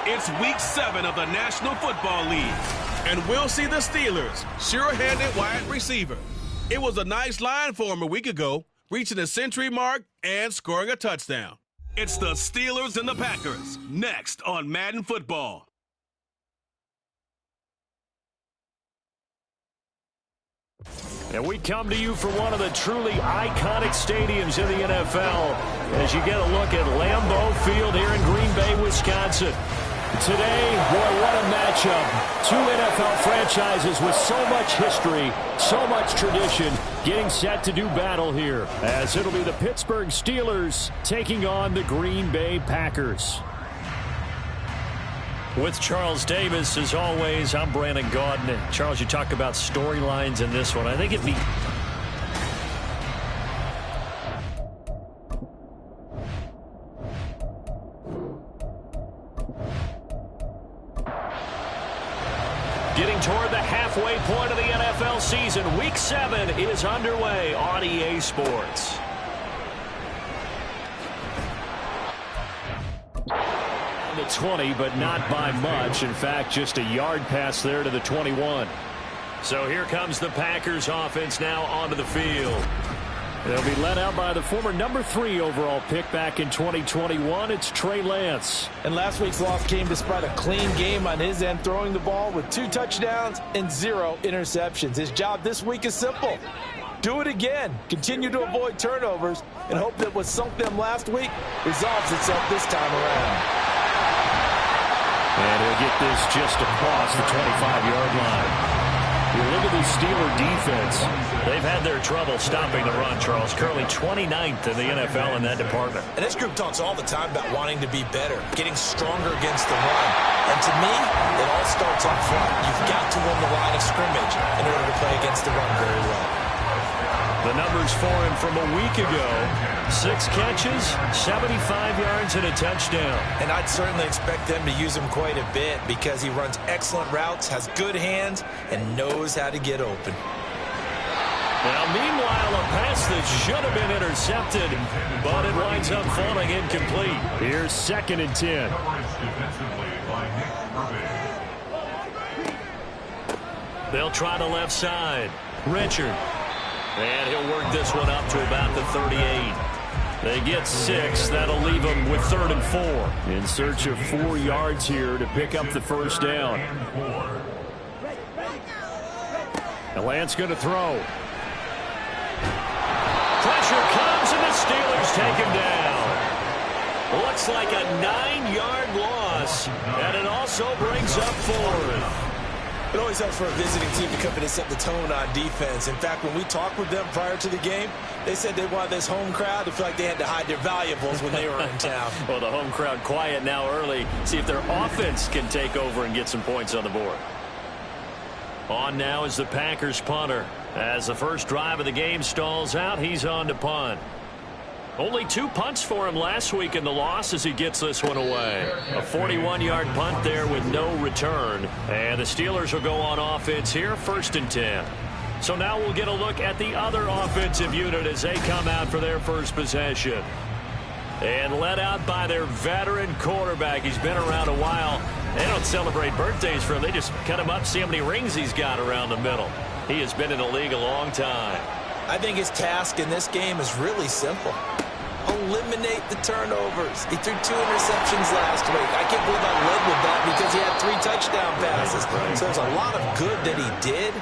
It's Week 7 of the National Football League, and we'll see the Steelers sure-handed wide receiver. It was a nice line for him a week ago, reaching the century mark and scoring a touchdown. It's the Steelers and the Packers, next on Madden Football. And we come to you from one of the truly iconic stadiums in the NFL as you get a look at Lambeau Field here in Green Bay, Wisconsin. Today, boy, what a matchup. Two NFL franchises with so much history, so much tradition, getting set to do battle here, as it'll be the Pittsburgh Steelers taking on the Green Bay Packers. With Charles Davis, as always, I'm Brandon Gaudin. And Charles, you talk about storylines in this one. I think it'd be... Getting toward the halfway point of the NFL season, Week 7 is underway on EA Sports. The 20, but not by much. In fact, just a yard pass there to the 21. So here comes the Packers offense now onto the field. They'll be led out by the former number 3 overall pick back in 2021. It's Trey Lance. And last week's loss came despite a clean game on his end, throwing the ball with 2 touchdowns and 0 interceptions. His job this week is simple. Do it again. Continue to avoid turnovers and hope that what sunk them last week resolves itself this time around. And he'll get this just across the 25-yard line. You look at the Steeler defense. They've had their trouble stopping the run, Charles. Currently 29th in the NFL in that department. And this group talks all the time about wanting to be better, getting stronger against the run. And to me, it all starts up front. You've got to win the line of scrimmage in order to play against the run very well. The numbers for him from a week ago: 6 catches, 75 yards, and a touchdown. And I'd certainly expect them to use him quite a bit because he runs excellent routes, has good hands, and knows how to get open. Now, meanwhile, a pass that should have been intercepted, but it winds up falling incomplete. Here's 2nd and 10. They'll try the left side. Richard. And he'll work this one up to about the 38. They get 6. That'll leave them with 3rd and 4. In search of 4 yards here to pick up the first down. And Lance going to throw. Pressure comes, and the Steelers take him down. Looks like a 9-yard loss, and it also brings up 4th. It always helps for a visiting team to come in and set the tone on defense. In fact, when we talked with them prior to the game, they said they wanted this home crowd to feel like they had to hide their valuables when they were in town. Well, the home crowd quiet now early. See if their offense can take over and get some points on the board. On now is the Packers punter. As the first drive of the game stalls out, he's on to punt. Only 2 punts for him last week in the loss as he gets this one away. A 41-yard punt there with no return. And the Steelers will go on offense here, 1st and 10. So now we'll get a look at the other offensive unit as they come out for their first possession. And led out by their veteran quarterback. He's been around a while. They don't celebrate birthdays for him. They just cut him up, see how many rings he's got around the middle. He has been in the league a long time. I think his task in this game is really simple. Eliminate the turnovers. He threw 2 interceptions last week. I can't believe I led with that because he had 3 touchdown passes. So there's a lot of good that he did,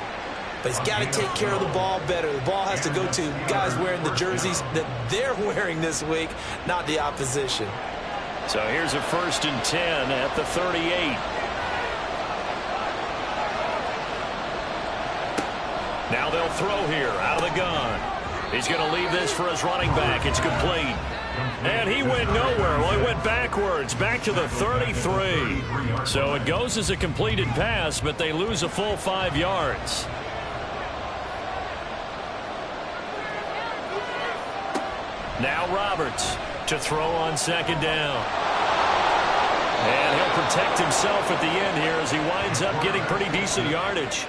but he's got to take care of the ball better. The ball has to go to guys wearing the jerseys that they're wearing this week, not the opposition. So here's a 1st and 10 at the 38. Now they'll throw here out of the gun. He's going to leave this for his running back. It's complete. And he went nowhere. Well, he went backwards, back to the 33. So it goes as a completed pass, but they lose a full 5 yards. Now Roberts to throw on 2nd down. And he'll protect himself at the end here as he winds up getting pretty decent yardage.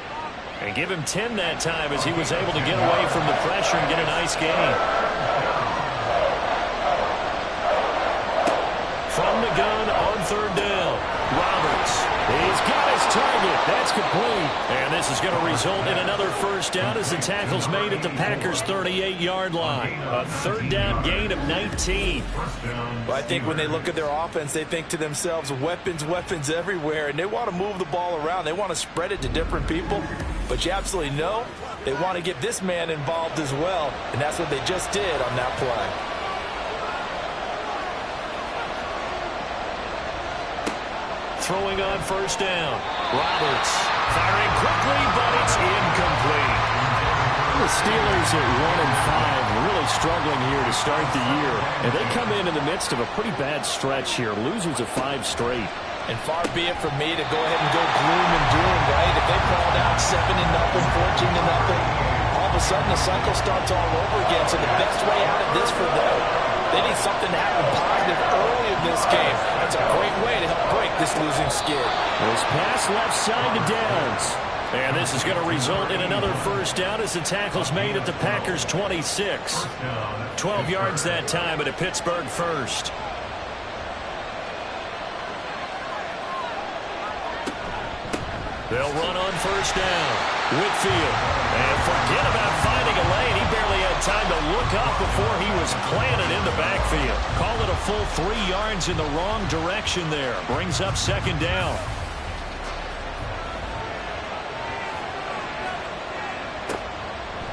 And give him 10 that time as he was able to get away from the pressure and get a nice gain. From the gun on 3rd down. Roberts. He's got his target. That's complete. And this is going to result in another first down as the tackle's made at the Packers' 38-yard line. A third down gain of 19. Well, I think when they look at their offense, they think to themselves, weapons, weapons everywhere, and they want to move the ball around. They want to spread it to different people, but you absolutely know they want to get this man involved as well, and that's what they just did on that play. Throwing on first down. Roberts firing quickly, but it's incomplete. The Steelers at 1-5, really struggling here to start the year. And they come in the midst of a pretty bad stretch here. Losers of 5 straight. And far be it from me to go ahead and go gloom and doom, right? If they fall down 7-0, 14-0, all of a sudden the cycle starts all over again. So the best way out of this for them, they need something to happen positive early in this game. That's a great way to help break this losing skid. This pass left side to Downs. And this is going to result in another first down as the tackle's made at the Packers' 26. 12 yards that time at a Pittsburgh first. They'll run on first down. Whitfield. And forget about finding a lane. He barely had time to look up before he was planted in the backfield. Call it a full 3 yards in the wrong direction there. Brings up second down.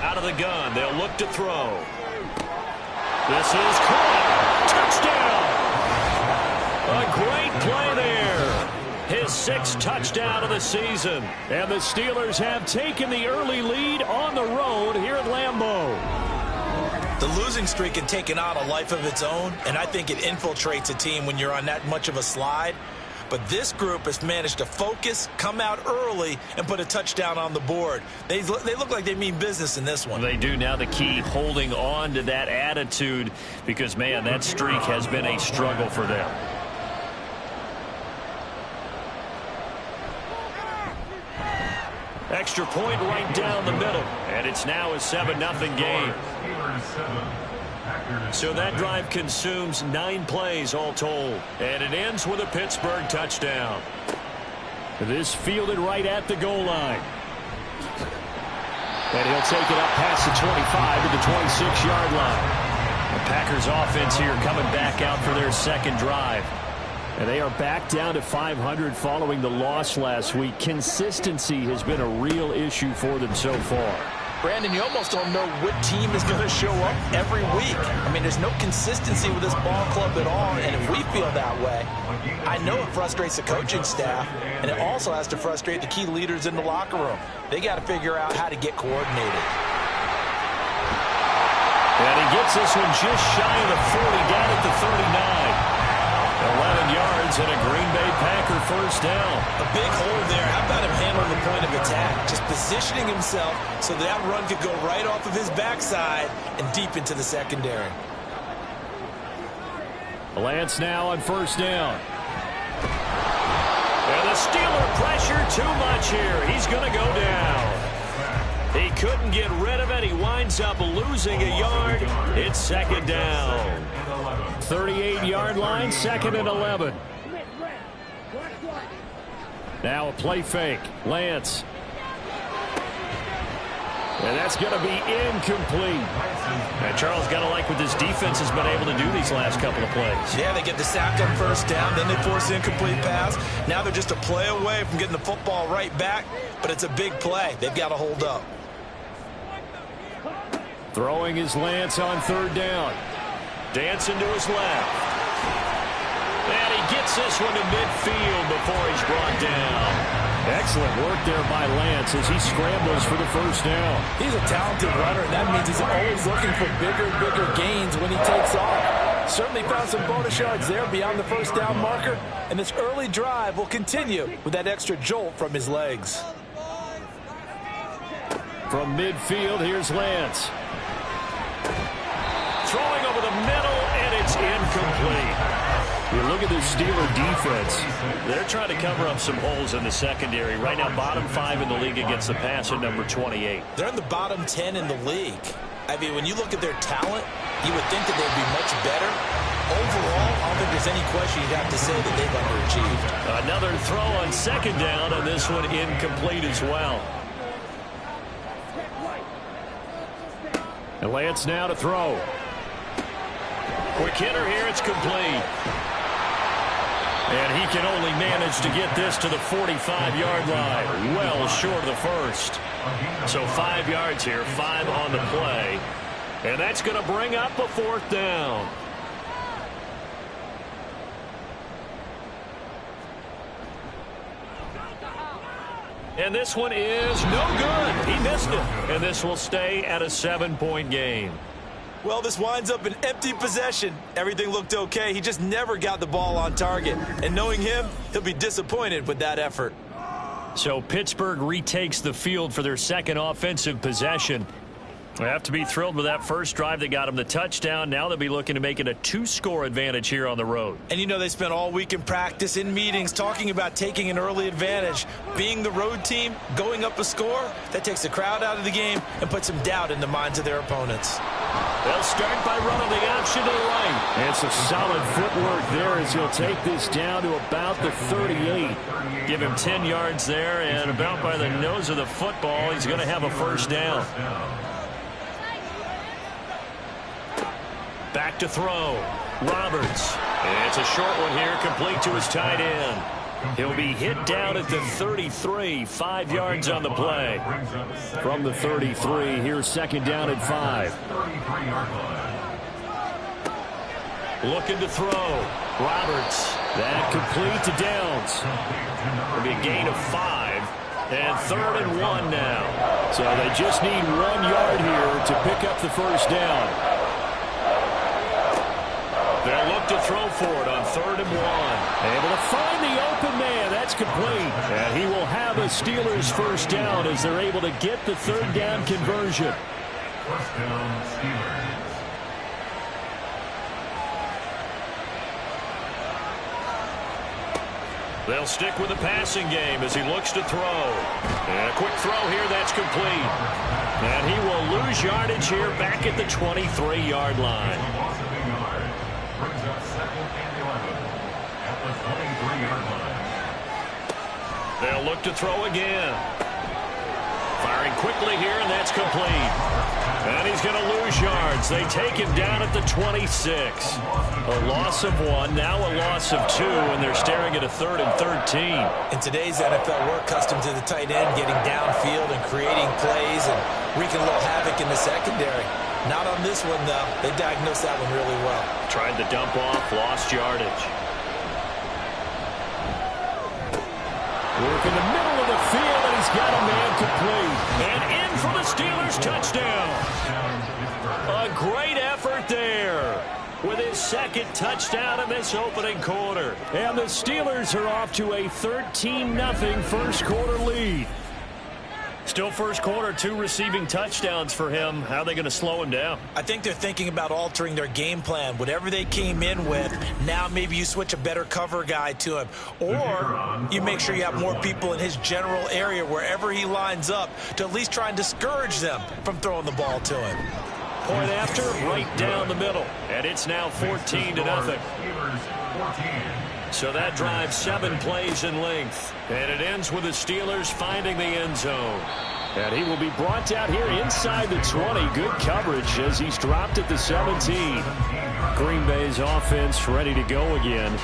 Out of the gun. They'll look to throw. This is caught. Touchdown. A great play there. His 6th touchdown of the season. And the Steelers have taken the early lead on the road here at Lambeau. The losing streak had taken on a life of its own, and I think it infiltrates a team when you're on that much of a slide. But this group has managed to focus, come out early, and put a touchdown on the board. They look like they mean business in this one. They do. Now the key, holding on to that attitude, because, man, that streak has been a struggle for them. Extra point right down the middle. And it's now a 7-0 game. So that drive consumes 9 plays all told. And it ends with a Pittsburgh touchdown. This fielded right at the goal line. And he'll take it up past the 25 to the 26-yard line. The Packers offense here coming back out for their second drive. And they are back down to 500 following the loss last week. Consistency has been a real issue for them so far. Brandon, you almost don't know what team is going to show up every week. I mean, there's no consistency with this ball club at all, and if we feel that way, I know it frustrates the coaching staff, and it also has to frustrate the key leaders in the locker room. They got to figure out how to get coordinated. And he gets this one just shy of the 40, down at the 39. 11 yards and a Green Bay Packer first down. A big hole there. How about him handling the point of attack? Just positioning himself so that run could go right off of his backside and deep into the secondary. Lance now on first down. And the Steeler pressure too much here. He's going to go down. He couldn't get rid of it. He winds up losing a yard. It's second down. 38-yard line, 2nd and 11. Now a play fake. Lance. And that's going to be incomplete. And Charles, got to like what this defense has been able to do these last couple of plays. Yeah, they get the sack on first down, then they force an incomplete pass. Now they're just a play away from getting the football right back, but it's a big play. They've got to hold up. Throwing his Lance on third down. Dancing to his left. And he gets this one to midfield before he's brought down. Excellent work there by Lance as he scrambles for the first down. He's a talented runner, and that means he's always looking for bigger and bigger gains when he takes off. Certainly found some bonus yards there beyond the first down marker, and this early drive will continue with that extra jolt from his legs. From midfield, here's Lance. Throwing over the middle, and it's incomplete. You look at this Steeler defense. They're trying to cover up some holes in the secondary. Right now, bottom 5 in the league against the pass at number 28. They're in the bottom 10 in the league. I mean, when you look at their talent, you would think that they'd be much better. Overall, I don't think there's any question you'd have to say that they've underachieved. Another throw on second down, and this one incomplete as well. And Lance now to throw. Quick hitter here, it's complete. And he can only manage to get this to the 45-yard line, well short of the first. So 5 yards here, 5 on the play. And that's going to bring up a fourth down. And this one is no good. He missed it. And this will stay at a 7-point game. Well, this winds up an empty possession. Everything looked okay. He just never got the ball on target. And knowing him, he'll be disappointed with that effort. So Pittsburgh retakes the field for their second offensive possession. They have to be thrilled with that first drive that got them the touchdown. Now they'll be looking to make it a 2-score advantage here on the road. And you know they spent all week in practice, in meetings, talking about taking an early advantage. Being the road team, going up a score, that takes the crowd out of the game and puts some doubt in the minds of their opponents. They'll start by running the option to the right. And some solid footwork there as he'll take this down to about the 38. Give him 10 yards there, and about by the nose of the football, he's going to have a first down. Back to throw. Roberts. And it's a short one here, complete to his tight end. He'll be hit down at the 33, 5 yards on the play. From the 33, here's second down at 5. Looking to throw. Roberts. That complete to Downs. It'll be a gain of 5. And 3rd and 1 now. So they just need 1 yard here to pick up the first down. They'll look to throw for it on 3rd and 1. Able to find the open man. That's complete. And he will have a Steelers first down as they're able to get the 3rd down conversion. First down, Steelers. They'll stick with the passing game as he looks to throw. And a quick throw here, that's complete. And he will lose yardage here back at the 23-yard line. Brings up 2nd and 11 at the 23-yard line. They'll look to throw again. Firing quickly here, and that's complete. And he's going to lose yards. They take him down at the 26. A loss of 1, now a loss of 2, and they're staring at a 3rd and 13. In today's NFL, we're accustomed to the tight end getting downfield and creating plays and wreaking a little havoc in the secondary. Not on this one, though. They diagnosed that one really well. Tried to dump off, lost yardage. Work in the middle of the field, and he's got a man complete. And in for the Steelers touchdown. A great effort there with his 2nd touchdown in this opening quarter. And the Steelers are off to a 13-0 first quarter lead. Still first quarter, 2 receiving touchdowns for him. How are they going to slow him down? I think they're thinking about altering their game plan. Whatever they came in with, now maybe you switch a better cover guy to him. Or you make sure you have more people in his general area wherever he lines up to at least try and discourage them from throwing the ball to him. Point after, right down the middle. And it's now 14-0. So that drives 7 plays in length. And it ends with the Steelers finding the end zone. And he will be brought down here inside the 20. Good coverage as he's dropped at the 17. Green Bay's offense ready to go again.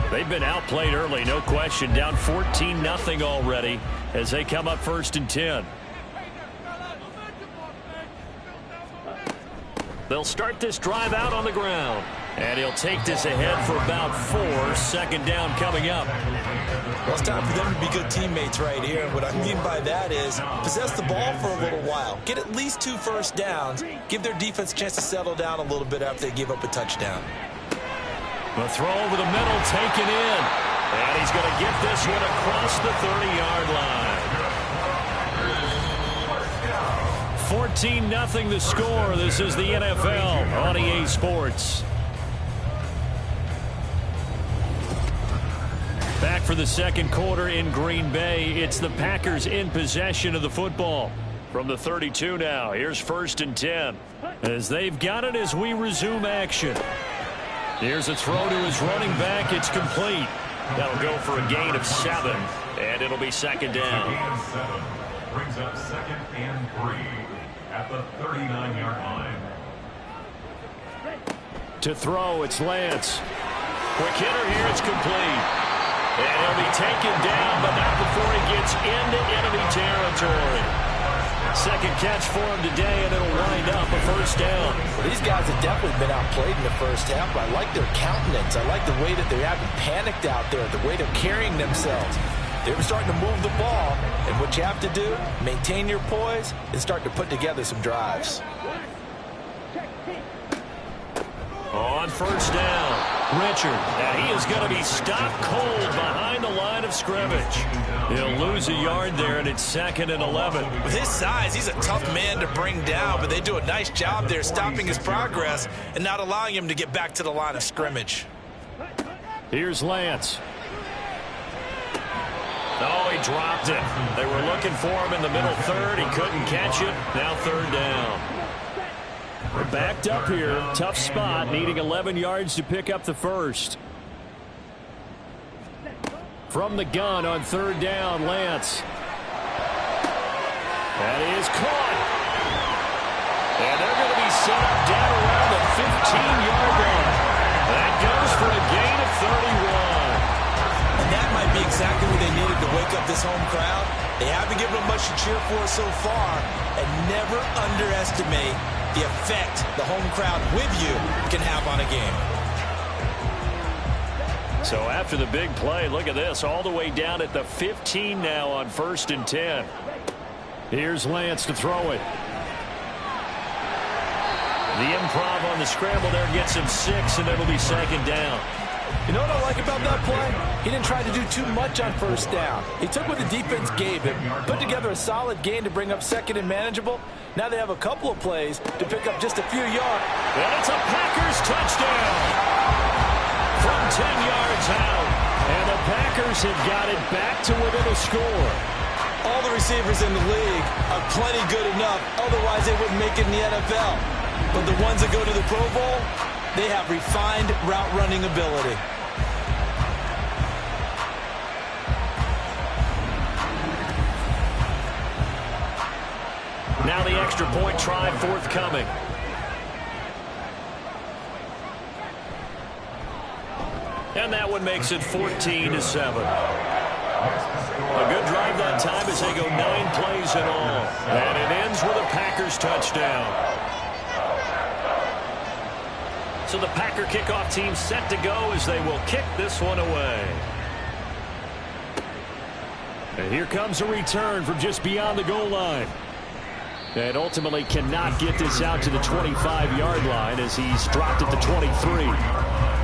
They've been outplayed early, no question. Down 14-0 already as they come up 1st and 10. They'll start this drive out on the ground. And he'll take this ahead for about 4. 2nd down coming up. Well, it's time for them to be good teammates right here. And what I mean by that is possess the ball for a little while. Get at least 2 first downs. Give their defense a chance to settle down a little bit after they give up a touchdown. The throw over the middle taken in. And he's going to get this one across the 30-yard line. 14-0 the score. This is the NFL on EA Sports. Back for the second quarter in Green Bay. It's the Packers in possession of the football. From the 32 now, here's 1st and 10. As they've got it as we resume action. Here's a throw to his running back. It's complete. That'll go for a gain of 7, and it'll be second down. Gain of 7 brings up 2nd and 3 at the 39-yard line. To throw, it's Lance. Quick hitter here, it's complete. And he'll be taken down, but not before he gets into enemy territory. Second catch for him today, and it'll wind up a first down. Well, these guys have definitely been outplayed in the first half, but I like their countenance. I like the way that they haven't panicked out there, the way they're carrying themselves. They were starting to move the ball, and what you have to do, maintain your poise, and start to put together some drives. On first down, Richard, and he is going to be stopped cold behind the line of scrimmage. He'll lose a yard there, and it's 2nd and 11. With his size, he's a tough man to bring down, but they do a nice job there stopping his progress and not allowing him to get back to the line of scrimmage. Here's Lance. Oh, he dropped it. They were looking for him in the middle third. He couldn't catch it. Now third down. We're backed up here. Tough spot, needing 11 yards to pick up the first. From the gun on third down, Lance. That is caught. And they're going to be set up down around the 15-yard line. That goes for a gain of 31. And that might be exactly what they needed to wake up this home crowd. They haven't given them much to cheer for so far, and never underestimate the effect the home crowd with you can have on a game. So after the big play, look at this, all the way down at the 15 now on 1st and 10. Here's Lance to throw it. The improv on the scramble there gets him 6, and it'll be second down. You know what I like about that play? He didn't try to do too much on first down. He took what the defense gave him, put together a solid gain to bring up 2nd and manageable. Now they have a couple of plays to pick up just a few yards. And it's a Packers touchdown from 10 yards out. And the Packers have got it back to within a score. All the receivers in the league are plenty good enough, otherwise they wouldn't make it in the NFL. But the ones that go to the Pro Bowl, they have refined route running ability. Now the extra point try forthcoming. And that one makes it 14-7. A good drive that time as they go 9 plays in all. And it ends with a Packers touchdown. So the Packer kickoff team set to go as they will kick this one away. And here comes a return from just beyond the goal line. And ultimately cannot get this out to the 25-yard line as he's dropped at the 23.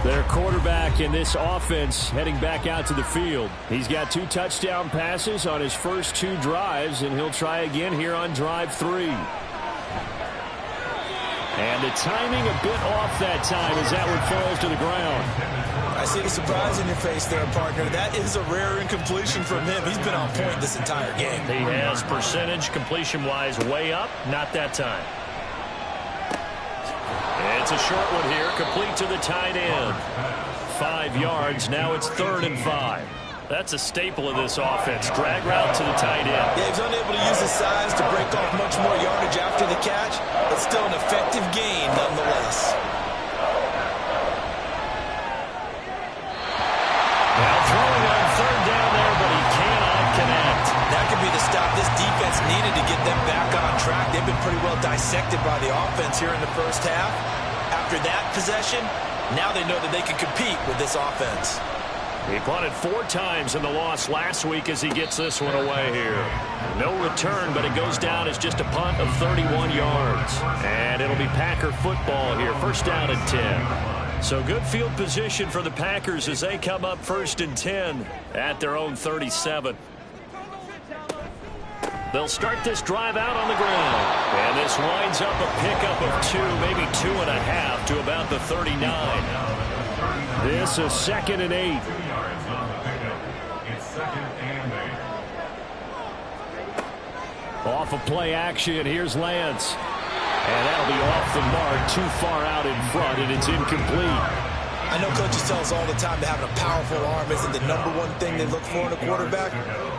Their quarterback in this offense heading back out to the field. He's got 2 touchdown passes on his first 2 drives, and he'll try again here on drive 3. And the timing a bit off that time as that one falls to the ground. I see the surprise in your face there, partner. That is a rare incompletion from him. He's been on point this entire game. He has percentage completion-wise way up. Not that time. It's a short one here, complete to the tight end. 5 yards, now it's 3rd and 5. That's a staple of this offense. Drag route to the tight end. Yeah, he's unable to use his size to break off much more yardage after the catch, but still an effective gain nonetheless. Now throwing on 3rd down there, but he cannot connect. That could be the stop this defense needed to get them back on track. They've been pretty well dissected by the offense here in the first half. After that possession, now they know that they can compete with this offense. He punted 4 times in the loss last week as he gets this one away here. No return, but it goes down as just a punt of 31 yards. And it'll be Packer football here. First down and 10. So good field position for the Packers as they come up 1st and 10 at their own 37. They'll start this drive out on the ground. And this winds up a pickup of 2, maybe 2.5 to about the 39. This is 2nd and 8. Off of play action, here's Lance. And that'll be off the mark, too far out in front, and it's incomplete. I know coaches tell us all the time that having a powerful arm isn't the #1 thing they look for in a quarterback.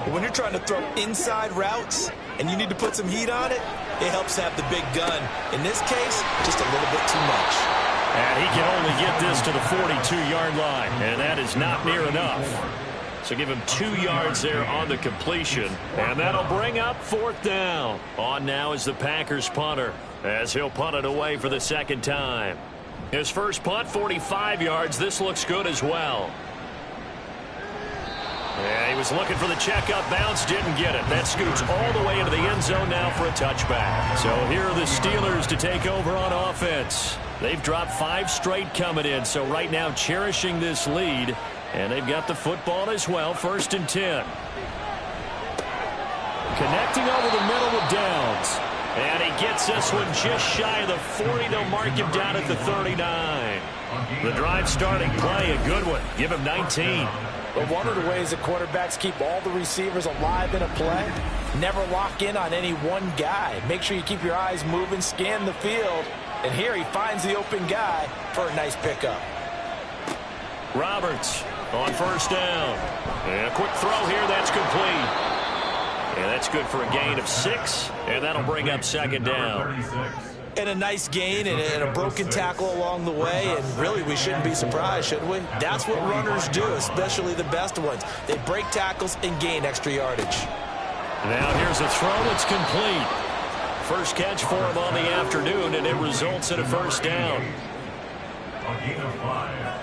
But when you're trying to throw inside routes and you need to put some heat on it, it helps to have the big gun. In this case, just a little bit too much. And he can only get this to the 42-yard line, and that is not near enough. So give him 2 yards there on the completion, and that'll bring up 4th down. On now is the Packers punter, as he'll punt it away for the 2nd time. His first punt, 45 yards. This looks good as well. Yeah, he was looking for the checkup bounce, didn't get it. That scoots all the way into the end zone now for a touchback. So here are the Steelers to take over on offense. They've dropped 5 straight coming in, so right now cherishing this lead. And they've got the football as well, 1st and 10. Connecting over the middle with Downs. And he gets this one just shy of the 40. They'll mark him down at the 39. The drive starting play, a good one. Give him 19. But one of the ways the quarterbacks keep all the receivers alive in a play, never lock in on any one guy. Make sure you keep your eyes moving, scan the field. And here he finds the open guy for a nice pickup. Roberts on 1st down. And a quick throw here, that's complete. And that's good for a gain of 6, and that'll bring up 2nd down. And a nice gain and a broken tackle along the way, and really we shouldn't be surprised, should we? That's what runners do, especially the best ones. They break tackles and gain extra yardage. Now here's a throw, it's complete. First catch for him on the afternoon, and it results in a 1st down. A gain of 5.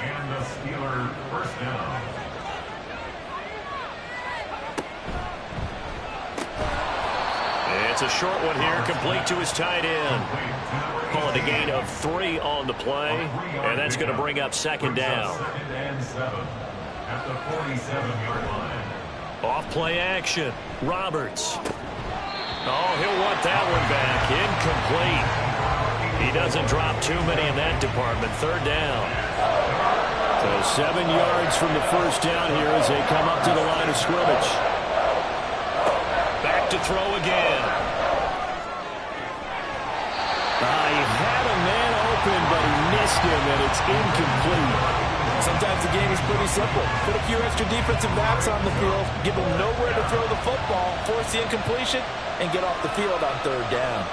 And the Steelers 1st down. It's a short one here, complete to his tight end. Call it a gain of 3 on the play, and that's going to bring up 2nd down. 2nd and 7 at the 47-yard line. Off play action, Roberts. Oh, he'll want that one back. Incomplete. He doesn't drop too many in that department. 3rd down. So 7 yards from the 1st down here as they come up to the line of scrimmage. Back to throw again. He had a man open, but he missed him, and it's incomplete. Sometimes the game is pretty simple. Put a few extra defensive backs on the field, give them nowhere to throw the football, force the incompletion, and get off the field on 3rd down.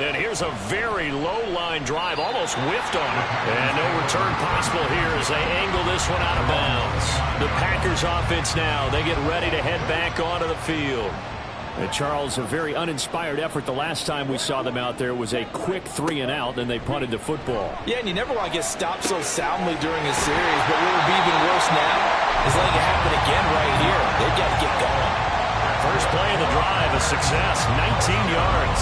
And here's a very low-line drive, almost whiffed on it. And no return possible here as they angle this one out of bounds. The Packers offense now, they get ready to head back onto the field. And Charles, a very uninspired effort the last time we saw them out there was a quick 3 and out, and they punted the football. Yeah, and you never want to get stopped so soundly during a series, but what would be even worse now is letting it happen again right here. They've got to get going. First play of the drive, a success, 19 yards.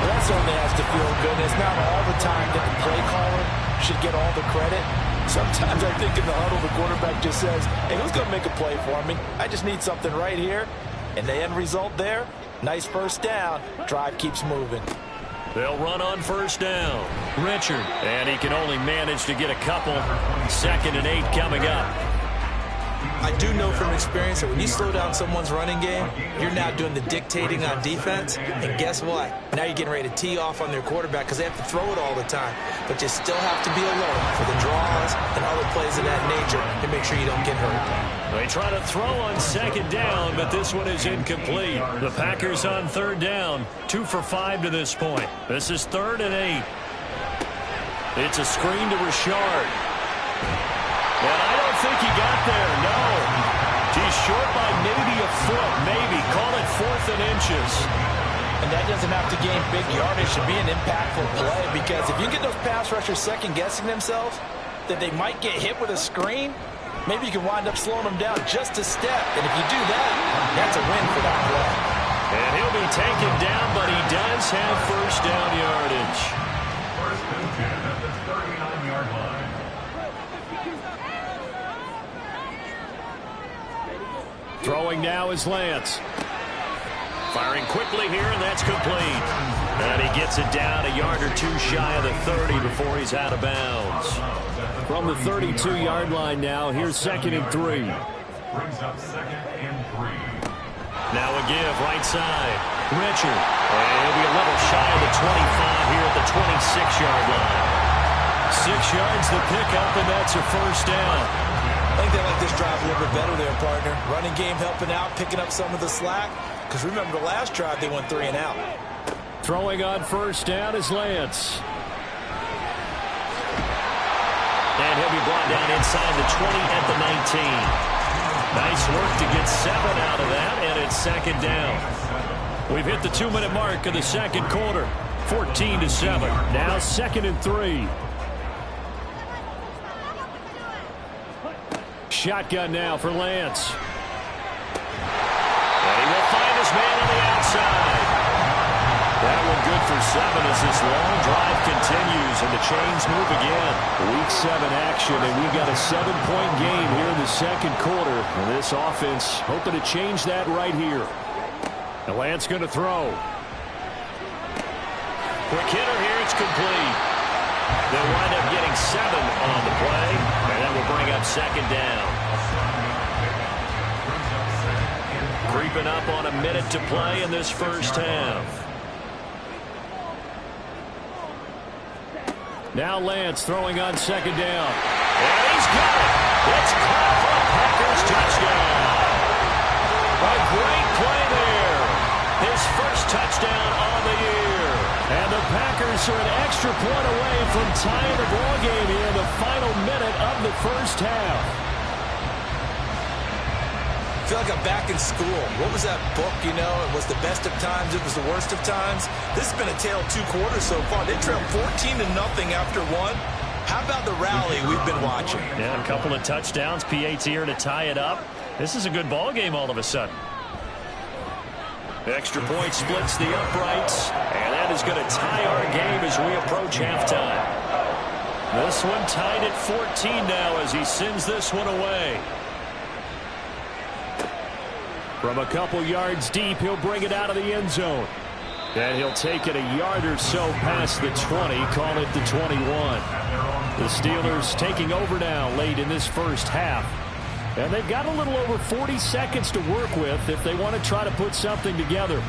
Well, that certainly has to feel good. It's not all the time that the play caller should get all the credit. Sometimes I think in the huddle, the quarterback just says, hey, who's going to make a play for me? I just need something right here. And the end result there, nice 1st down. Drive keeps moving. They'll run on 1st down. Richard, and he can only manage to get a couple. 2nd and 8 coming up. I do know from experience that when you slow down someone's running game, you're now doing the dictating on defense. And guess what? Now you're getting ready to tee off on their quarterback because they have to throw it all the time. But you still have to be alert for the draws and other plays of that nature to make sure you don't get hurt. They try to throw on 2nd down, but this one is incomplete. The Packers on 3rd down, 2 for 5 to this point. This is 3rd and 8. It's a screen to Richard. And I don't think he got there, no. He's short by maybe a foot, maybe. Call it 4th and inches. And that doesn't have to gain big yardage to be an impactful play, because if you get those pass rushers second-guessing themselves that they might get hit with a screen, maybe you can wind up slowing them down just a step. And if you do that, that's a win for that play. And he'll be taken down, but he does have 1st down yardage. 1st and 10 at the 39-yard line. Throwing now is Lance. Firing quickly here, and that's complete. And he gets it down a yard or 2 shy of the 30 before he's out of bounds. From the 32-yard line now, here's 2nd and 3. Brings up 2nd and 3. Now a give, right side. Richard. And he'll be a little shy of the 25 here at the 26-yard line. 6 yards the pickup, and that's a first down. I think they like this drive a little bit better there, partner. Running game helping out, picking up some of the slack. Because remember the last drive, they went 3 and out. Throwing on first down is Lance. And he'll be brought down inside the 20 at the 19. Nice work to get 7 out of that, and it's second down. We've hit the 2-minute mark of the second quarter. 14-7. Now 2nd and 3. Shotgun now for Lance. And he will find his man on the outside. That one good for 7 as this long drive continues and the chains move again. Week 7 action, and we got a 7-point game here in the second quarter. And this offense hoping to change that right here. And Lance going to throw. Quick hitter here, it's complete. They'll wind up getting 7 on the play, and that will bring up second down. Creeping up on a minute to play in this first half. Now Lance throwing on second down. And he's got it. It's caught for a Packers touchdown. A great play there. His first touchdown on the year. And the Packers are an extra point away from tying the ball game here in the final minute of the first half. I feel like I'm back in school. What was that book, you know? It was the best of times. It was the worst of times. This has been a tale of 2 quarters so far. They trailed 14-0 after 1. How about the rally we've been watching? Yeah, a couple of touchdowns. PAT here to tie it up. This is a good ball game all of a sudden. Extra point splits the uprights, and that is going to tie our game as we approach halftime. This one tied at 14 now as he sends this one away. From a couple yards deep, he'll bring it out of the end zone. And he'll take it a yard or so past the 20, call it the 21. The Steelers taking over now late in this first half. And they've got a little over 40 seconds to work with if they want to try to put something together.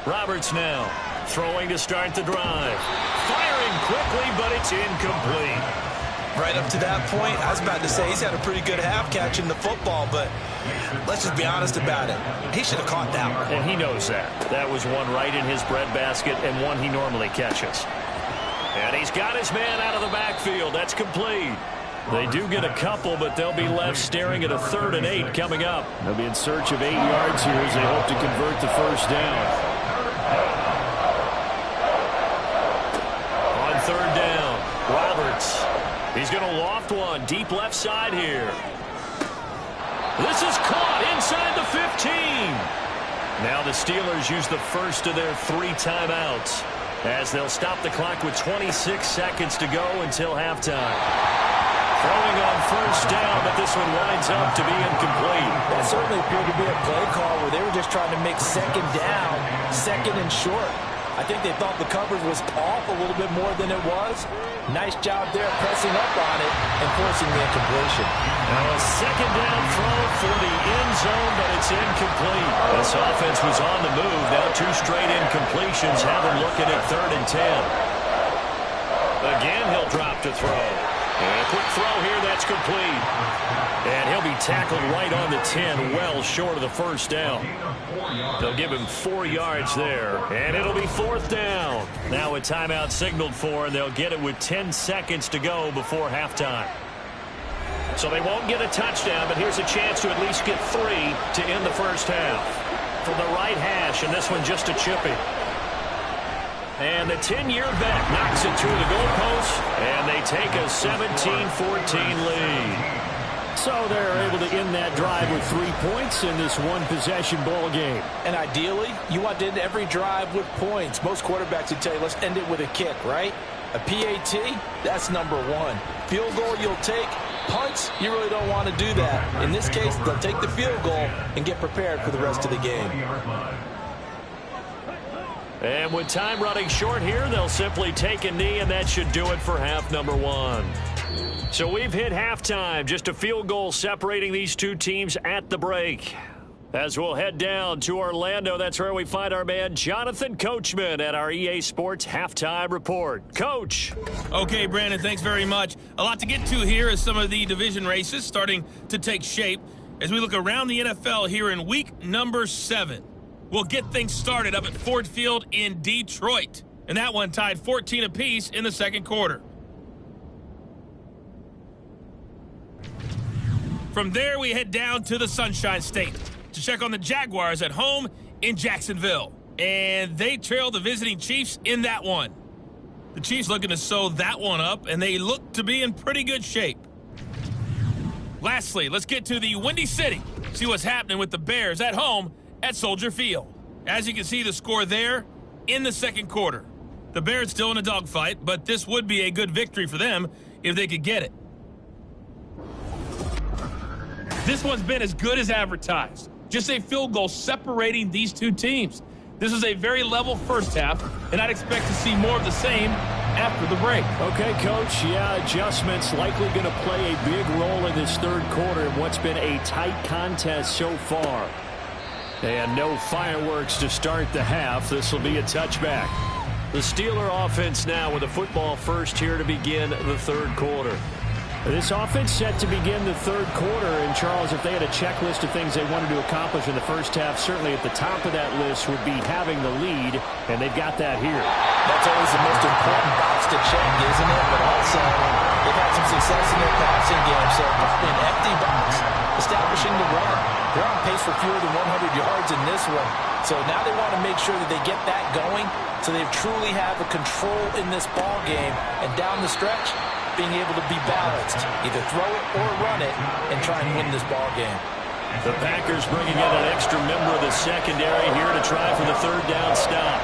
Roberts now throwing to start the drive. Firing quickly, but it's incomplete. Right up to that point, I was about to say he's had a pretty good half catching the football, but let's just be honest about it. He should have caught that one. And he knows that. That was one right in his breadbasket and one he normally catches. And he's got his man out of the backfield. That's complete. They do get a couple, but they'll be left staring at a 3rd and 8 coming up. They'll be in search of 8 yards here as they hope to convert the first down. On 3rd down, Roberts. He's going to loft one deep left side here. This is caught inside the 15. Now the Steelers use the first of their 3 timeouts as they'll stop the clock with 26 seconds to go until halftime. Throwing on first down, but this one winds up to be incomplete. That certainly appeared to be a play call where they were just trying to make second down, second and short. I think they thought the coverage was off a little bit more than it was. Nice job there pressing up on it and forcing the incompletion. Now a second down throw for the end zone, but it's incomplete. This offense was on the move. Now 2 straight incompletions have them looking at 3rd and 10. Again, he'll drop to throw. And a quick throw here, that's complete. And he'll be tackled right on the 10, well short of the first down. They'll give him 4 yards there, and it'll be 4th down. Now a timeout signaled for, and they'll get it with 10 seconds to go before halftime. So they won't get a touchdown, but here's a chance to at least get 3 to end the first half. From the right hash, and this one just a chippy. And the 10-year vet knocks it through the goalpost, and they take a 17-14 lead. So they're able to end that drive with 3 points in this one-possession ball game. And ideally, you want to end every drive with points. Most quarterbacks would tell you, let's end it with a kick, right? A PAT, that's number 1. Field goal you'll take. Punts, you really don't want to do that. In this case, they'll take the field goal and get prepared for the rest of the game. And with time running short here, they'll simply take a knee, and that should do it for half number 1. So we've hit halftime. Just a field goal separating these 2 teams at the break. As we'll head down to Orlando, that's where we find our man Jonathan Coachman at our EA Sports Halftime Report. Coach. Okay, Brandon, thanks very much. A lot to get to here as some of the division races starting to take shape as we look around the NFL here in week number 7. We'll get things started up at Ford Field in Detroit, and that one tied 14 apiece in the second quarter. From there, we head down to the Sunshine State to check on the Jaguars at home in Jacksonville. And they trail the visiting Chiefs in that one. The Chiefs looking to sew that one up, and they look to be in pretty good shape. Lastly, let's get to the Windy City, see what's happening with the Bears at home at Soldier Field. As you can see, the score there in the second quarter. The Bears still in a dogfight, but this would be a good victory for them if they could get it. This one's been as good as advertised. Just a field goal separating these two teams. This is a very level first half, and I'd expect to see more of the same after the break. Okay, Coach. Yeah, adjustments likely going to play a big role in this third quarter in what's been a tight contest so far. And no fireworks to start the half. This will be a touchback. The Steeler offense now with a football first here to begin the third quarter. This offense set to begin the third quarter, and Charles, if they had a checklist of things they wanted to accomplish in the first half, certainly at the top of that list would be having the lead, and they've got that here. That's always the most important box to check, isn't it? But also, they've had some success in their passing game, so probably an empty box, establishing the run. They're on pace for fewer than 100 yards in this one, so now they want to make sure that they get that going, so they truly have a control in this ball game, and down the stretch, being able to be balanced, either throw it or run it, and try and win this ball game. The Packers bringing in an extra member of the secondary here to try for the third down stop.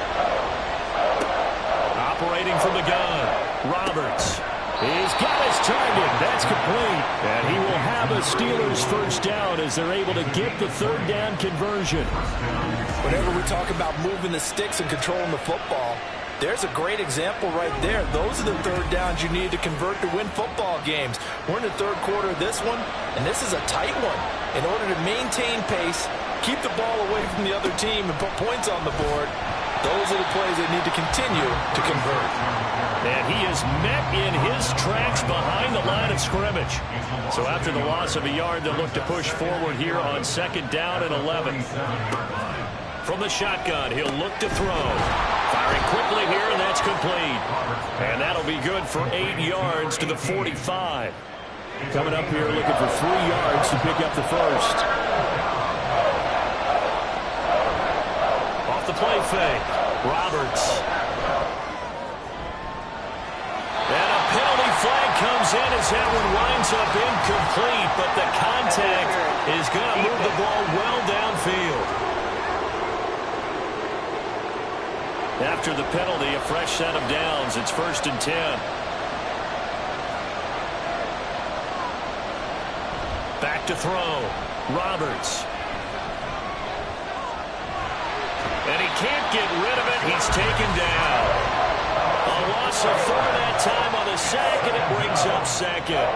Operating from the gun, Roberts. He's got his target. That's complete. And he will have a Steelers first down as they're able to get the third down conversion. Whenever we talk about moving the sticks and controlling the football, there's a great example right there. Those are the third downs you need to convert to win football games. We're in the third quarter of this one, and this is a tight one. In order to maintain pace, keep the ball away from the other team, and put points on the board, those are the plays they need to continue to convert. And he is met in his tracks behind the line of scrimmage. So after the loss of a yard, they'll look to push forward here on second down and 11. From the shotgun, he'll look to throw. Firing quickly here, and that's complete. And that'll be good for 8 yards to the 45. Coming up here looking for 3 yards to pick up the first. Off the play fake, Roberts. And a penalty flag comes in as that one winds up incomplete, but the contact is going to move the ball well downfield. After the penalty, a fresh set of downs. It's 1st and 10. Back to throw. Roberts. And he can't get rid of it. He's taken down. A loss of 4 that time on the sack, and it brings up second.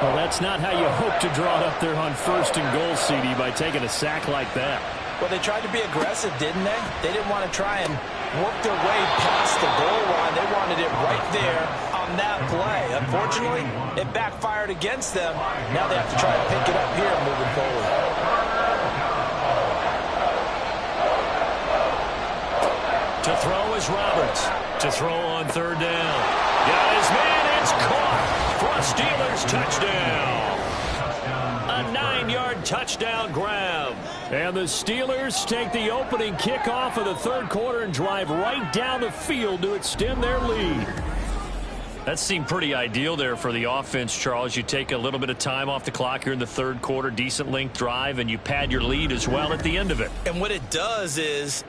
Well, that's not how you hope to draw it up there on 1st and goal, CD, by taking a sack like that. Well, they tried to be aggressive, didn't they? They didn't want to try and work their way past the goal line. They wanted it right there on that play. Unfortunately, it backfired against them. Now they have to try and pick it up here moving forward. To throw is Roberts. To throw on third down. Got his man. It's caught for a Steelers touchdown. A 9-yard touchdown grab. And the Steelers take the opening kickoff of the third quarter and drive right down the field to extend their lead. That seemed pretty ideal there for the offense, Charles. You take a little bit of time off the clock here in the third quarter, decent length drive, and you pad your lead as well at the end of it. And what it does is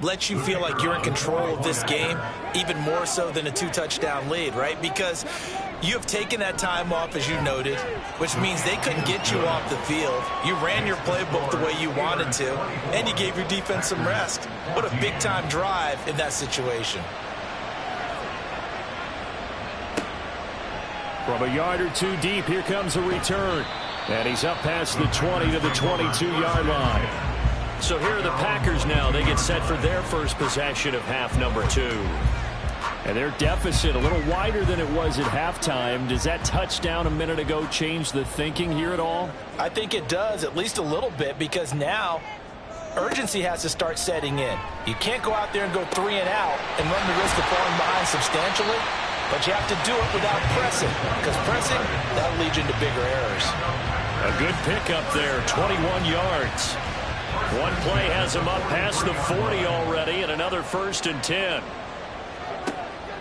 lets you feel like you're in control of this game, even more so than a 2-touchdown lead, right? Because you have taken that time off, as you noted, which means they couldn't get you off the field. You ran your playbook the way you wanted to, and you gave your defense some rest. What a big-time drive in that situation. From a yard or two deep, here comes a return. And he's up past the 20 to the 22-yard line. So here are the Packers now. They get set for their first possession of half number 2. And their deficit a little wider than it was at halftime. Does that touchdown a minute ago change the thinking here at all? I think it does, at least a little bit, because now urgency has to start setting in. You can't go out there and go 3 and out and run the risk of falling behind substantially, but you have to do it without pressing, because pressing, that'll lead you into bigger errors. A good pickup there, 21 yards. One play has him up past the 40 already, and another 1st and 10.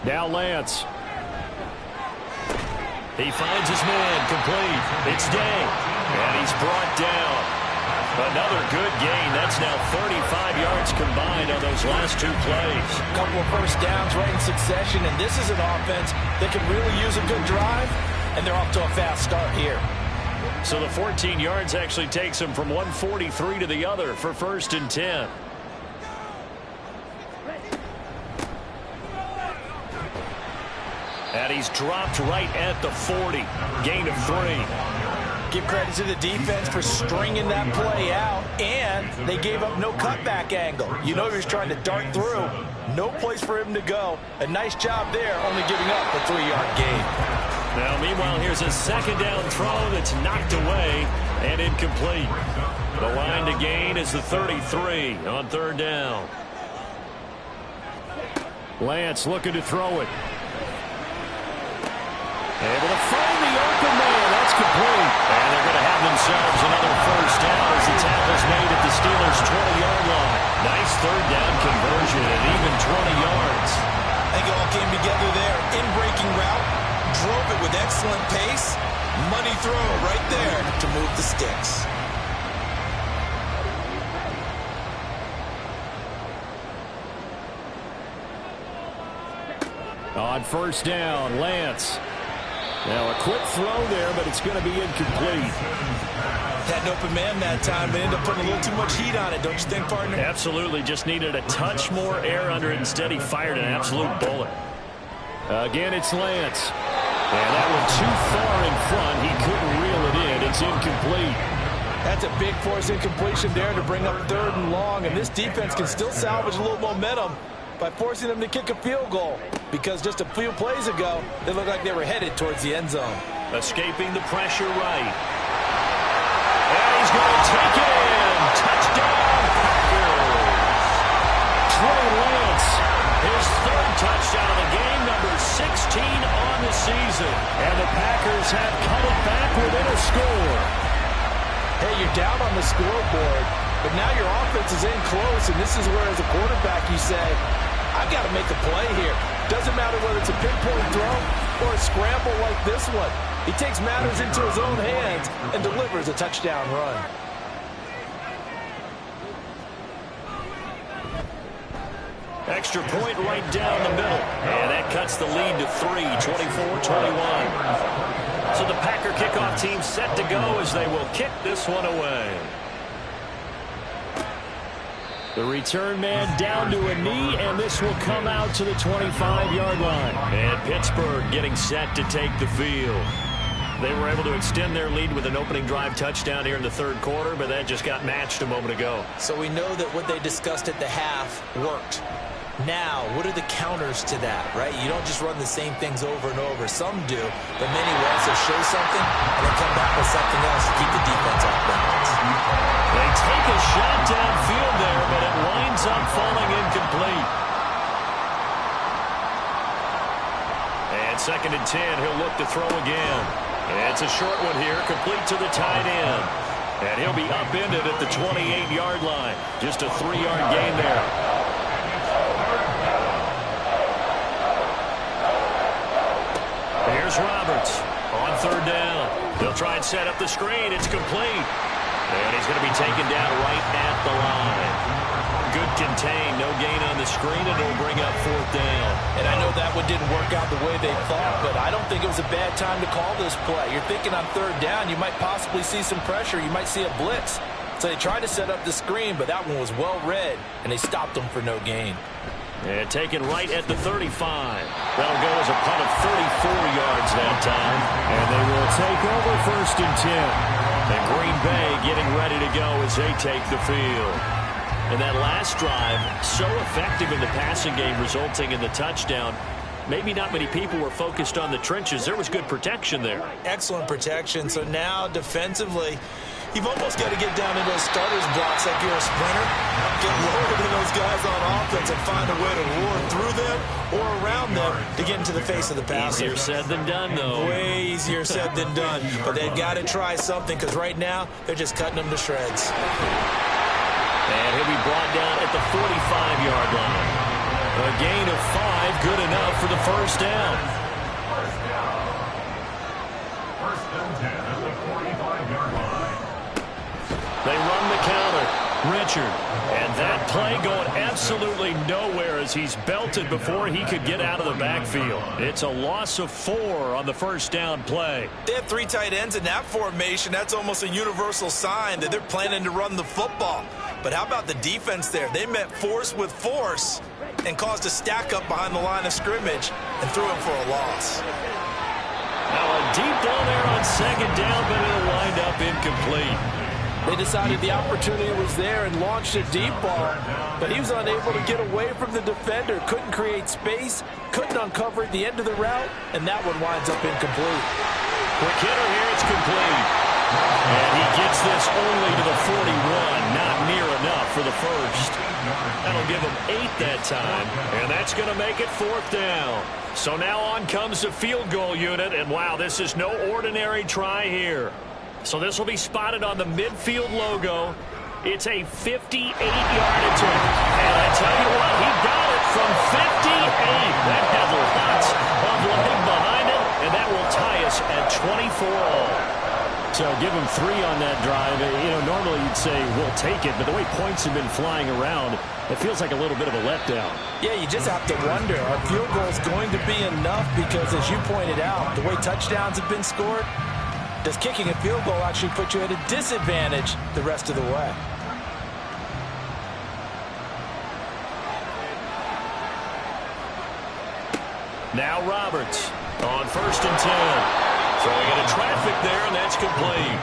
Now Lance. He finds his man, complete. It's Day, and he's brought down. Another good gain. That's now 35 yards combined on those last 2 plays. A couple of first downs right in succession, and this is an offense that can really use a good drive, and they're off to a fast start here. So the 14 yards actually takes him from 143 to the other for 1st and 10. And he's dropped right at the 40. Gain of 3. Give credit to the defense for stringing that play out, and they gave up no cutback angle. You know he was trying to dart through. No place for him to go. A nice job there, only giving up a 3-yard gain. Now, meanwhile, here's a 2nd down throw that's knocked away and incomplete. The line to gain is the 33 on 3rd down. Lance looking to throw it. Able to find the open man. That's complete. And they're going to have themselves another 1st down as the tackle's made at the Steelers' 20-yard line. Nice 3rd down conversion and even 20 yards. I think it all came together there. In-breaking route, drove it with excellent pace. Money throw right there to move the sticks. On 1st down, Lance. Now a quick throw there, but it's going to be incomplete. Had an open man that time, but ended up putting a little too much heat on it, don't you think, partner? Absolutely, just needed a touch more air under it. Instead, he fired an absolute bullet. Again, it's Lance. And that one too far in front. He couldn't reel it in. It's incomplete. That's a big force incompletion there to bring up 3rd and long, and this defense can still salvage a little momentum by forcing them to kick a field goal, because just a few plays ago, they looked like they were headed towards the end zone. Escaping the pressure right. And he's going to take it in. Touchdown, Packers. Trey Lance. His 3rd touchdown of the game, number 16 on the season. And the Packers have cut it back within a score. Hey, you're down on the scoreboard, but now your offense is in close, and this is where, as a quarterback, you say, I've got to make a play here. Doesn't matter whether it's a pinpoint throw or a scramble like this one. He takes matters into his own hands and delivers a touchdown run. Extra point right down the middle. And that cuts the lead to 3, 24-21. So the Packer kickoff team set to go as they will kick this one away. The return man down to a knee, and this will come out to the 25-yard line. And Pittsburgh getting set to take the field. They were able to extend their lead with an opening drive touchdown here in the 3rd quarter, but that just got matched a moment ago. So we know that what they discussed at the half worked. Now, what are the counters to that, right? You don't just run the same things over and over. Some do, but many will also show something and then come back with something else to keep the defense off balance. They take a shot downfield there, but it winds up falling incomplete. And 2nd and 10, he'll look to throw again. And it's a short one here, complete to the tight end. And he'll be upended at the 28-yard line. Just a 3-yard gain there. Here's Roberts on 3rd down. They'll try and set up the screen. It's complete. And he's going to be taken down right at the line. Good contain. No gain on the screen, and it'll bring up 4th down. And I know that one didn't work out the way they thought, but I don't think it was a bad time to call this play. You're thinking on 3rd down, you might possibly see some pressure. You might see a blitz. So they tried to set up the screen, but that one was well read, and they stopped them for no gain. And taken right at the 35. That'll go as a punt of 34 yards that time. And they will take over 1st and 10. And Green Bay getting ready to go as they take the field. And that last drive, so effective in the passing game, resulting in the touchdown. Maybe not many people were focused on the trenches. There was good protection there. Excellent protection. So now defensively, you've almost got to get down to those starters blocks like you're a sprinter. Get lower than those guys on offense and find a way to roar through them or around them to get into the face of the passer. Easier said than done, though. Way easier said than done. But they've got to try something because right now they're just cutting them to shreds. And he'll be brought down at the 45-yard line. A gain of 5, good enough for the first down. First and 10 at the 45-yard line. They run the counter. Richard. And that play going absolutely nowhere as he's belted before he could get out of the backfield. It's a loss of 4 on the first down play. They have 3 tight ends in that formation. That's almost a universal sign that they're planning to run the football. But how about the defense there? They met force with force and caused a stack up behind the line of scrimmage and threw him for a loss. Now a deep ball there on second down, but it'll wind up incomplete. They decided the opportunity was there and launched a deep ball, but he was unable to get away from the defender, couldn't create space, couldn't uncover at the end of the route, and that one winds up incomplete. Quick hitter here, it's complete. And he gets this only to the 41, not near enough for the first. That'll give him 8 that time, and that's going to make it 4th down. So now on comes the field goal unit, and wow, this is no ordinary try here. So this will be spotted on the midfield logo. It's a 58-yard attempt. And I tell you what, he got it from 58. That has lots of leg behind it, and that will tie us at 24 all. So give him 3 on that drive. You know, normally you'd say, we'll take it, but the way points have been flying around, it feels like a little bit of a letdown. Yeah, you just have to wonder, are field goals going to be enough? Because as you pointed out, the way touchdowns have been scored, does kicking a field goal actually put you at a disadvantage the rest of the way? Now Roberts on 1st and 10. Throwing into traffic there, and that's complete.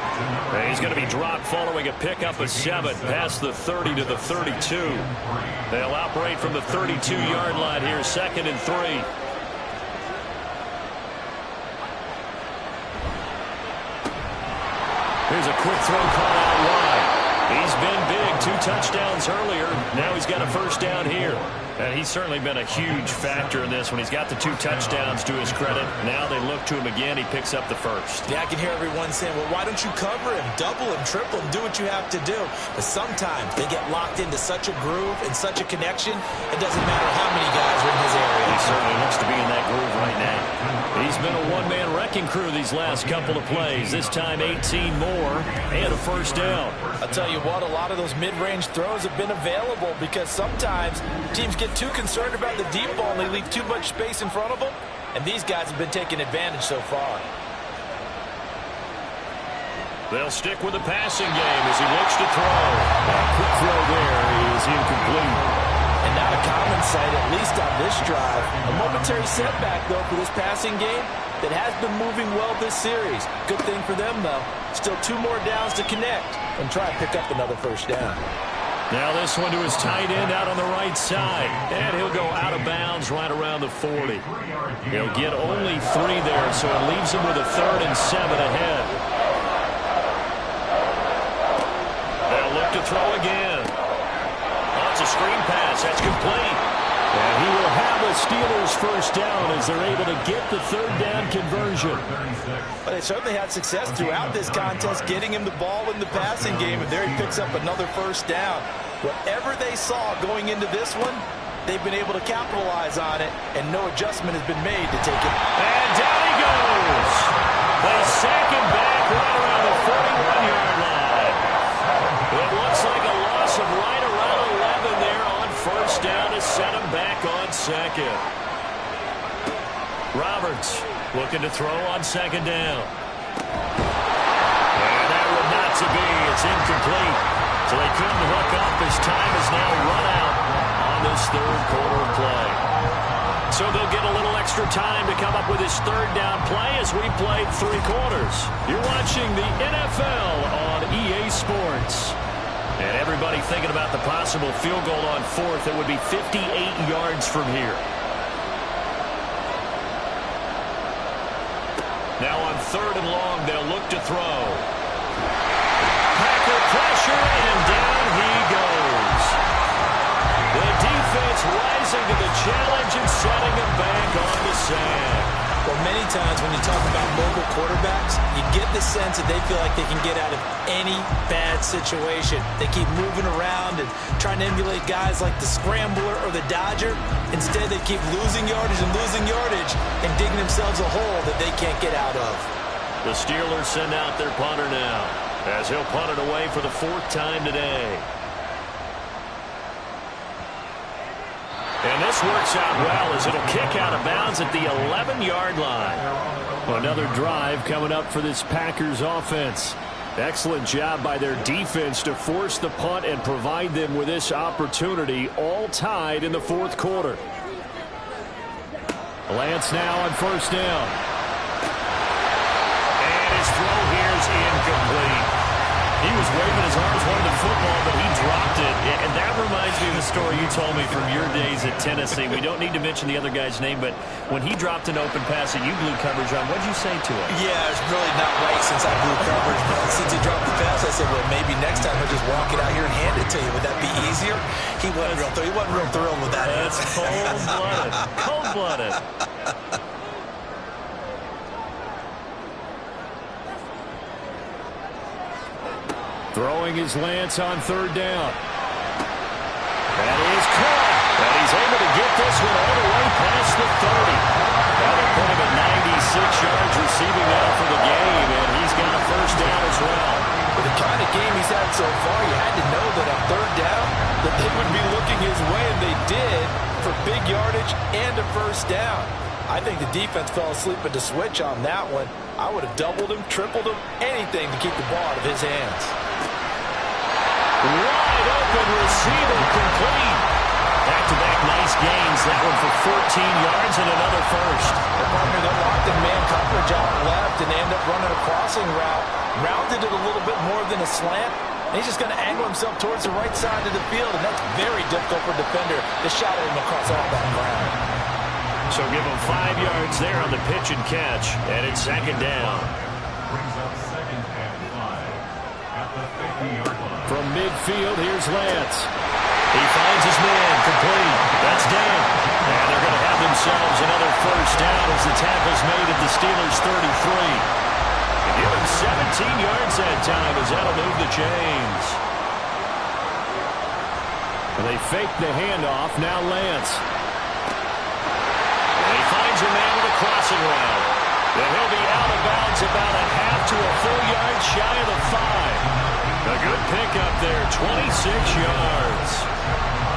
And he's going to be dropped following a pickup of 7 past the 30 to the 32. They'll operate from the 32-yard line here, 2nd and 3. Here's a quick throw caught out wide. He's been big, 2 touchdowns earlier. Now he's got a first down here. And he's certainly been a huge factor in this when he's got the 2 touchdowns to his credit. Now they look to him again. He picks up the first. Yeah, I can hear everyone saying, well, why don't you cover him, double him, triple him, do what you have to do. But sometimes they get locked into such a groove and such a connection, it doesn't matter how many guys are in his area. He certainly looks to be in that groove right now. He's been a one-man wrecking crew these last couple of plays. This time 18 more and a first down. I'll tell you what, a lot of those mid-range throws have been available because sometimes teams get too concerned about the deep ball and they leave too much space in front of them, and these guys have been taking advantage so far. They'll stick with the passing game as he looks to throw. That quick throw there is incomplete. And not a common sight, at least on this drive. A momentary setback, though, for this passing game that has been moving well this series. Good thing for them, though. Still 2 more downs to connect and try and pick up another first down. Now this one to his tight end out on the right side. And he'll go out of bounds right around the 40. He'll get only 3 there, so it leaves him with a 3rd and 7 ahead. They'll look to throw again. Oh, it's a screen pass. That's complete. And he will have the Steelers first down as they're able to get the 3rd down conversion. Well, they certainly had success throughout this contest getting him the ball in the passing game, and there he picks up another first down. Whatever they saw going into this one, they've been able to capitalize on it, and no adjustment has been made to take it. And down he goes. They sack him back right around the 41-yard line. It looks like a loss of right around 11 there on first down to set him back on 2nd. Roberts looking to throw on 2nd down. And that would not to be. It's incomplete. So they couldn't hook up. His time is now run out on this 3rd quarter play. So they'll get a little extra time to come up with his 3rd down play as we played 3 quarters. You're watching the NFL on EA Sports. And everybody thinking about the possible field goal on fourth. It would be 58 yards from here. Now on third and long, they'll look to throw. Packer pressure, and down he goes. The defense rising to the challenge and setting him back on the sack. Well, many times when you talk about mobile quarterbacks, you get the sense that they feel like they can get out of any bad situation. They keep moving around and trying to emulate guys like the scrambler or the dodger. Instead, they keep losing yardage and digging themselves a hole that they can't get out of. The Steelers send out their punter now, as he'll punt it away for the fourth time today. And this works out well as it'll kick out of bounds at the 11-yard line. Another drive coming up for this Packers offense. Excellent job by their defense to force the punt and provide them with this opportunity, all tied in the fourth quarter. Lance now on first down. And his throw here is incomplete. He was waving his arms, wanted the football, but he dropped it. And that reminds me of the story you told me from your days at Tennessee. We don't need to mention the other guy's name, but when he dropped an open pass and you blew coverage on, what'd you say to him? Yeah, it's really not right since I blew coverage, but since he dropped the pass, I said, well, maybe next time I'll just walk it out here and hand it to you. Would that be easier? He wasn't real thrilled with that. That's cold-blooded. Cold-blooded. Throwing his Lance on third down. That is caught. And he's able to get this one all the way past the 30. That'll put him at 96 yards receiving now for the game, and he's got a first down as well. With the kind of game he's had so far, you had to know that on third down that they would be looking his way, and they did, for big yardage and a first down. I think the defense fell asleep at the switch on that one. I would have doubled him, tripled him, anything to keep the ball out of his hands. Wide open receiver, complete. Back-to-back nice gains. That one for 14 yards and another first. The partner that locked in man coverage out left and ended up running a crossing route. Rounded it a little bit more than a slant. And he's just going to angle himself towards the right side of the field, and that's very difficult for a defender to shadow him across all that ground. So give him 5 yards there on the pitch and catch, and it's second down. Brings up second and 5 at the 50-yard line. From midfield, here's Lance. He finds his man, complete. That's down. And they're going to have themselves another first down as the tackle's made at the Steelers' 33. And give him 17 yards that time as that'll move the chains. And they fake the handoff. Now Lance. And he finds a man with a crossing route. And he'll be out of bounds about a half to a full yard shy of the 5. A good pickup there, 26 yards.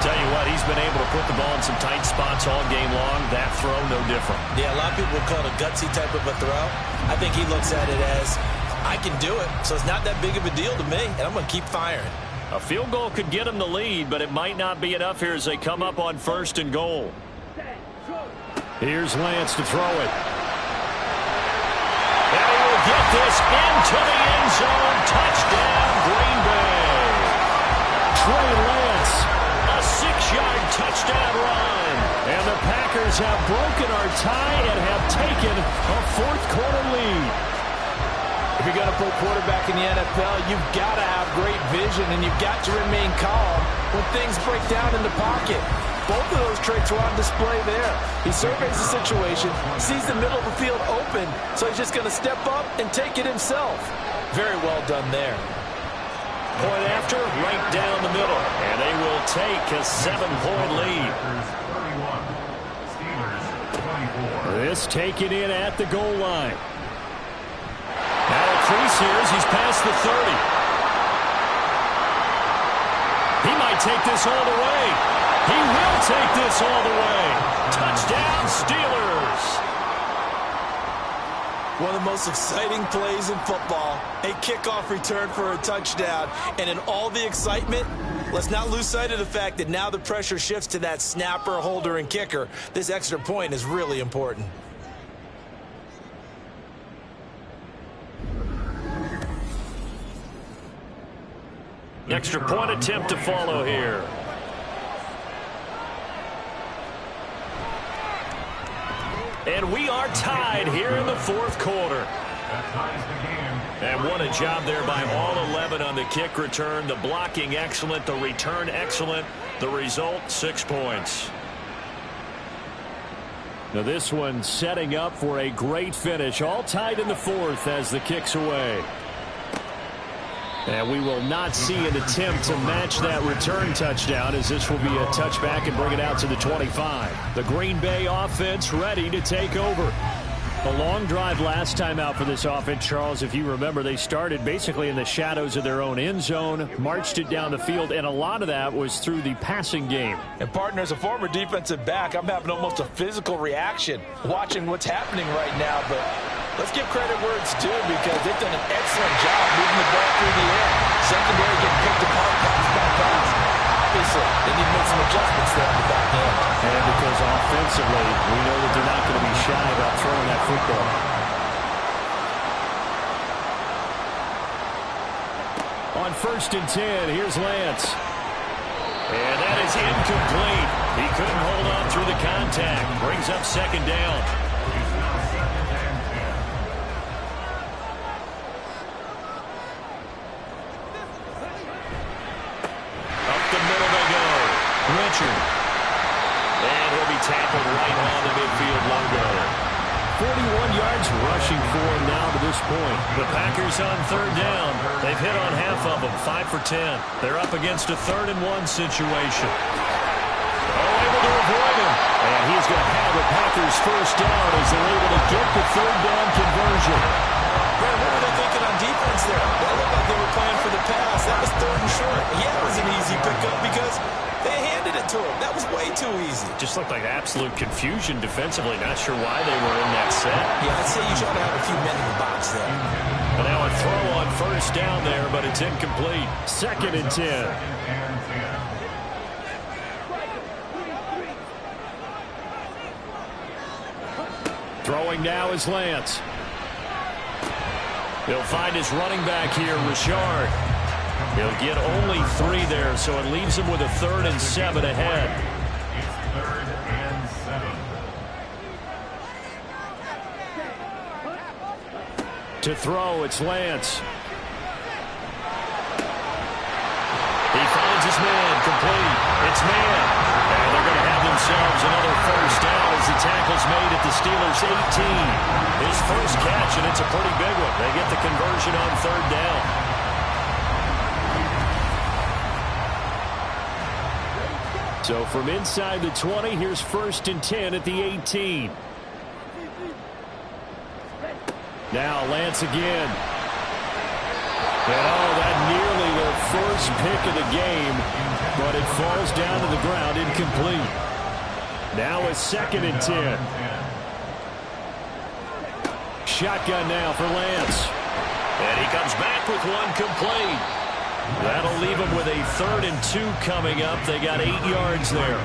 Tell you what, he's been able to put the ball in some tight spots all game long. That throw, no different. Yeah, a lot of people would call it a gutsy type of a throw. I think he looks at it as, I can do it, so it's not that big of a deal to me, and I'm going to keep firing. A field goal could get him the lead, but it might not be enough here as they come up on first and goal. Here's Lance to throw it. And he will get this into the end zone. Touchdown, Green Bay. Trey Lance. A 6-yard touchdown run. And the Packers have broken our tie and have taken a fourth quarter lead. If you're going to play quarterback in the NFL, you've got to have great vision, and you've got to remain calm when things break down in the pocket. Both of those traits were on display there. He surveys the situation, sees the middle of the field open, so he's just going to step up and take it himself. Very well done there. Point after, right down the middle. And they will take a 7-point lead. This taken in at the goal line. Now a crease here as he's past the 30. He might take this all the way. He will take this all the way. Touchdown, Steelers. One of the most exciting plays in football, a kickoff return for a touchdown. And in all the excitement, let's not lose sight of the fact that now the pressure shifts to that snapper, holder, and kicker. This extra point is really important. Extra point attempt to follow here. And we are tied here in the fourth quarter. And what a job there by all 11 on the kick return. The blocking excellent, the return excellent. The result, 6 points. Now this one setting up for a great finish. All tied in the fourth as the kick's away. And we will not see an attempt to match that return touchdown, as this will be a touchback and bring it out to the 25. The Green Bay offense ready to take over. A long drive last time out for this offense, Charles. If you remember, they started basically in the shadows of their own end zone, marched it down the field, and a lot of that was through the passing game. And partner, as a former defensive back, I'm having almost a physical reaction watching what's happening right now. But let's give credit where it's due, because they've done an excellent job moving the ball through the air. Secondary getting picked apart pass by pass. Obviously, they need to make some adjustments there on the back end. And because offensively, we know that they're not going to be shy about throwing that football. On 1st and 10, here's Lance. And that is incomplete. He couldn't hold on through the contact. Brings up 2nd down. Up the middle they go. Richard. And he'll be tackled right on the midfield logo. 41 yards rushing for him now to this point. The Packers on 3rd down. They've hit on half of them, 5 for 10. They're up against a 3rd and 1 situation. Able to avoid him. And he's going to have the Packers first down as they're able to get the 3rd down conversion. Brad, what were they thinking on defense there? That looked like they were playing for the pass. That was 3rd and short. Yeah, it was an easy pickup because they handed it to him. That was way too easy. Just looked like absolute confusion defensively. Not sure why they were in that set. Yeah, I'd say you try to have a few men in the box there. And now a throw on 1st down there, but it's incomplete. 2nd and 10. Throwing now is Lance. He'll find his running back here, Richard. He'll get only 3 there, so it leaves him with a 3rd and 7 ahead. It's 3rd and 7. To throw, it's Lance. He finds his man, complete. It's man. And they're going to have themselves another 1st down as the tackle's made at the Steelers' 18. His first catch, and it's a pretty big one. They get the conversion on 3rd down. So from inside the 20, here's 1st and 10 at the 18. Now Lance again. And that nearly their first pick of the game, but it falls down to the ground incomplete. Now it's 2nd and 10. Shotgun now for Lance. And he comes back with one complete. That'll leave him with a 3rd and 2 coming up. They got 8 yards there.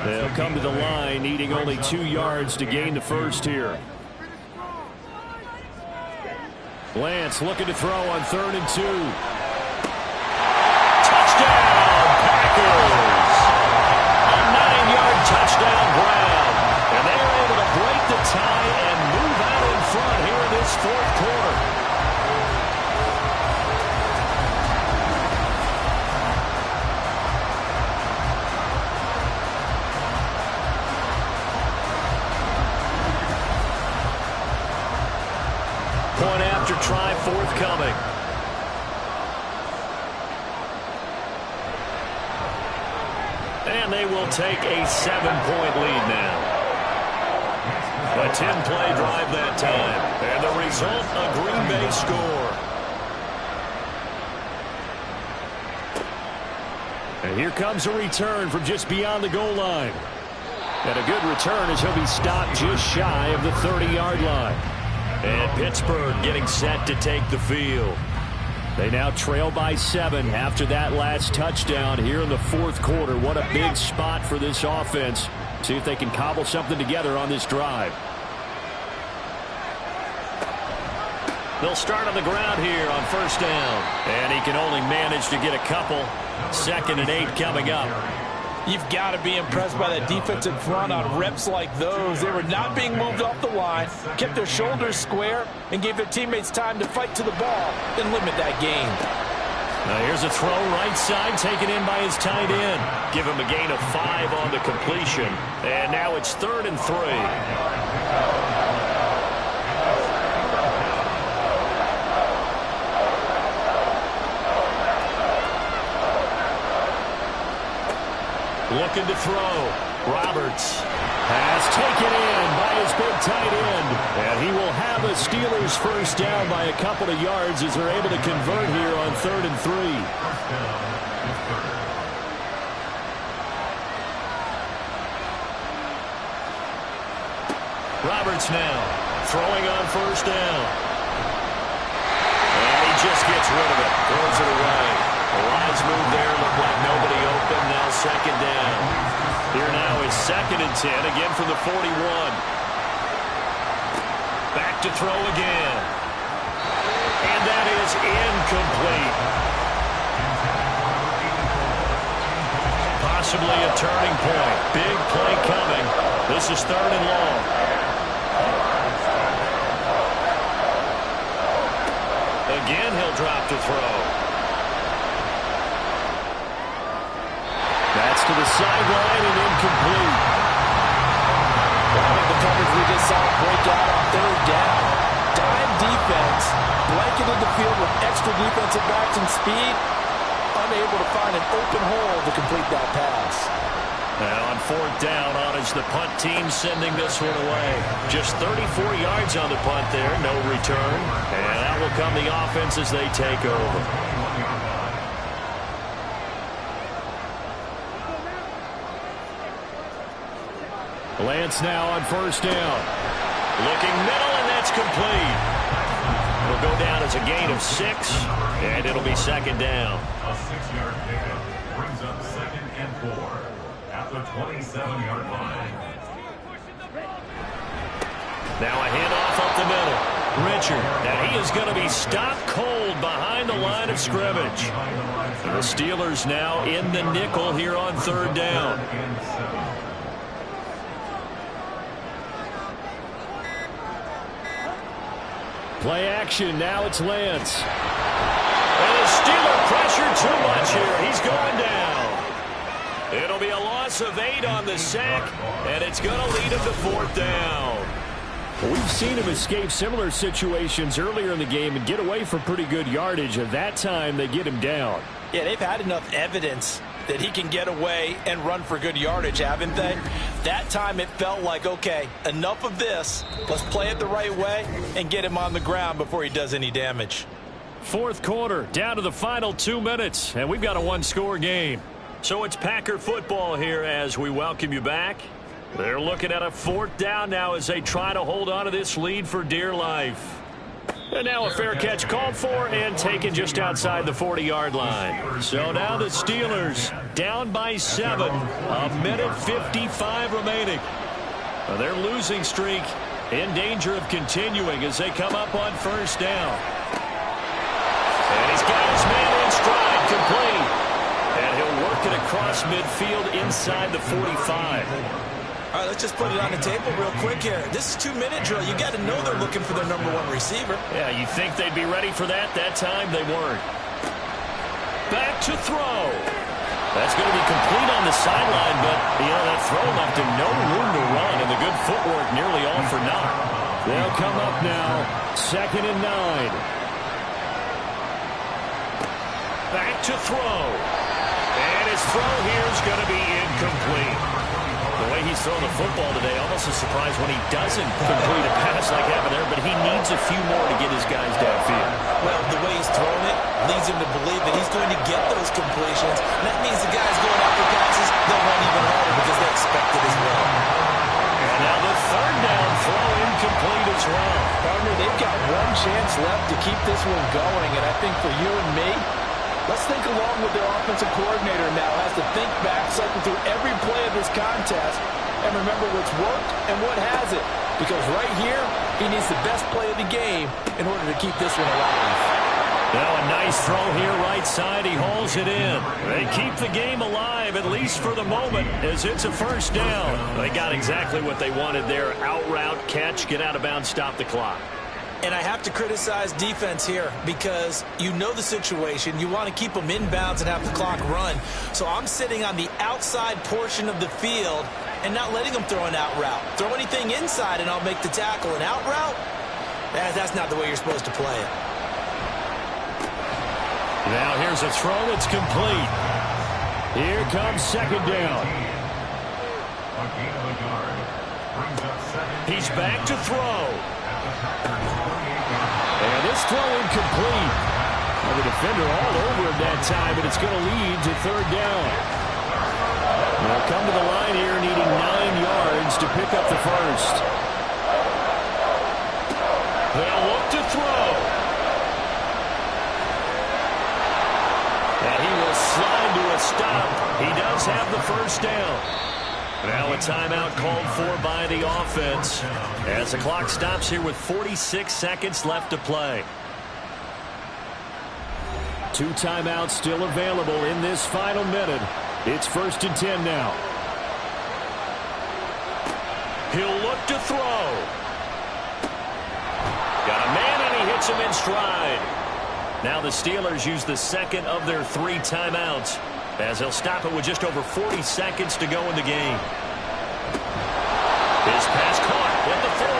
They'll come to the line, needing only 2 yards to gain the first here. Lance looking to throw on 3rd and 2. Touchdown, Packers! A 9-yard touchdown Brown. And they are able to break the tie and move out in front here in this 4th quarter. Point after try forthcoming. And they will take a 7-point lead now. A 10-play drive that time. And the result, a Green Bay score. And here comes a return from just beyond the goal line. And a good return as he'll be stopped just shy of the 30-yard line. And Pittsburgh getting set to take the field. They now trail by 7 after that last touchdown here in the 4th quarter. What a big spot for this offense. See if they can cobble something together on this drive. They'll start on the ground here on first down. And he can only manage to get a couple. 2nd and 8 coming up. You've got to be impressed by that defensive front on reps like those. They were not being moved off the line, kept their shoulders square, and gave their teammates time to fight to the ball and limit that gain. Now here's a throw right side, taken in by his tight end. Give him a gain of 5 on the completion. And now it's 3rd and 3. Looking to throw. Roberts has taken in by his big tight end. And he will have a Steelers first down by a couple of yards as they're able to convert here on 3rd and 3. Roberts now throwing on first down. And he just gets rid of it. Throws it away. A wise move there. Looked like nobody open. Now 2nd down. Here now is 2nd and 10. Again from the 41. Back to throw again. And that is incomplete. Possibly a turning point. Big play coming. This is 3rd and long. Again, he'll drop to throw. That's to the sideline and incomplete. The coverage we just saw break out on 3rd down. Dime defense, blanketed the field with extra defensive backs and speed, unable to find an open hole to complete that pass. Now on 4th down, on is the punt team sending this one away. Just 34 yards on the punt there, no return. And that will come the offense as they take over. Lance now on first down. Looking middle, and that's complete. It'll go down as a gain of 6, and it'll be 2nd down. A 6-yard pickup brings up 2nd and 4 at the 27-yard line. Now a handoff up the middle. Richard, and he is going to be stopped cold behind the line of scrimmage. The Steelers now in the nickel here on 3rd down. Play action, now it's Lance. And the Steeler pressure too much here. He's going down. It'll be a loss of 8 on the sack, and it's going to lead him to 4th down. We've seen him escape similar situations earlier in the game and get away from pretty good yardage. At that time, they get him down. Yeah, they've had enough evidence that he can get away and run for good yardage, haven't they? That time it felt like, okay, enough of this. Let's play it the right way and get him on the ground before he does any damage. 4th quarter, down to the final 2 minutes, and we've got a 1-score game. So it's Packer football here as we welcome you back. They're looking at a 4th down now as they try to hold on to this lead for dear life. And now a fair catch called for and taken just outside the 40-yard line. So now the Steelers down by 7. A minute 55 remaining. Now their losing streak in danger of continuing as they come up on first down. And he's got his man in stride, complete. And he'll work it across midfield inside the 45. All right, let's just put it on the table real quick here. This is 2-minute drill. You got to know they're looking for their number 1 receiver. Yeah, you think they'd be ready for that? That time they weren't. Back to throw. That's going to be complete on the sideline, but, that throw left him no room to run, and the good footwork nearly all for naught. They'll come up now, 2nd and 9. Back to throw. And his throw here is going to be incomplete. The way he's thrown the football today, almost a surprise when he doesn't complete a pass like happened there, but he needs a few more to get his guys downfield. Well, the way he's thrown it leads him to believe that he's going to get those completions. And that means the guys going after passes, they'll run even harder because they expect it as well. And now the 3rd down throw incomplete as well. Partner, they've got one chance left to keep this one going, and I think for you and me, Let's think along with their offensive coordinator now has to think back, cycle through every play of this contest, and remember what's worked and what hasn't. Because right here, he needs the best play of the game in order to keep this one alive. Now a nice throw here right side. He hauls it in. They keep the game alive, at least for the moment, as it's a first down. They got exactly what they wanted there. Out route, catch, get out of bounds, stop the clock. And I have to criticize defense here because you know the situation. You want to keep them inbounds and have the clock run. So I'm sitting on the outside portion of the field and not letting them throw an out route. Throw anything inside and I'll make the tackle. An out route? That's not the way you're supposed to play it. Now here's a throw that's complete. Here comes second down. He's back to throw. And this throw incomplete. Well, the defender all over him that time, but it's going to lead to third down. They'll come to the line here needing 9 yards to pick up the first. They'll look to throw. And he will slide to a stop. He does have the first down. Now a timeout called for by the offense as the clock stops here with 46 seconds left to play. 2 timeouts still available in this final minute. It's 1st and 10 now. He'll look to throw. Got a man and he hits him in stride. Now the Steelers use the second of their 3 timeouts as they'll stop it with just over 40 seconds to go in the game. His pass caught at the 4.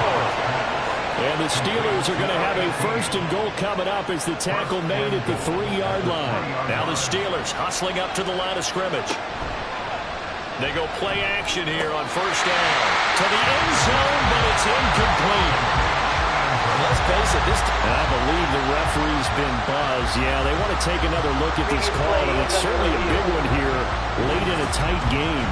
And the Steelers are going to have a 1st and goal coming up as the tackle made at the 3-yard line. Now the Steelers hustling up to the line of scrimmage. They go play action here on 1st down. To the end zone, but it's incomplete. Let's face it, I believe the referee's been buzzed. Yeah, they want to take another look at this call, and it's certainly a big one here late in a tight game.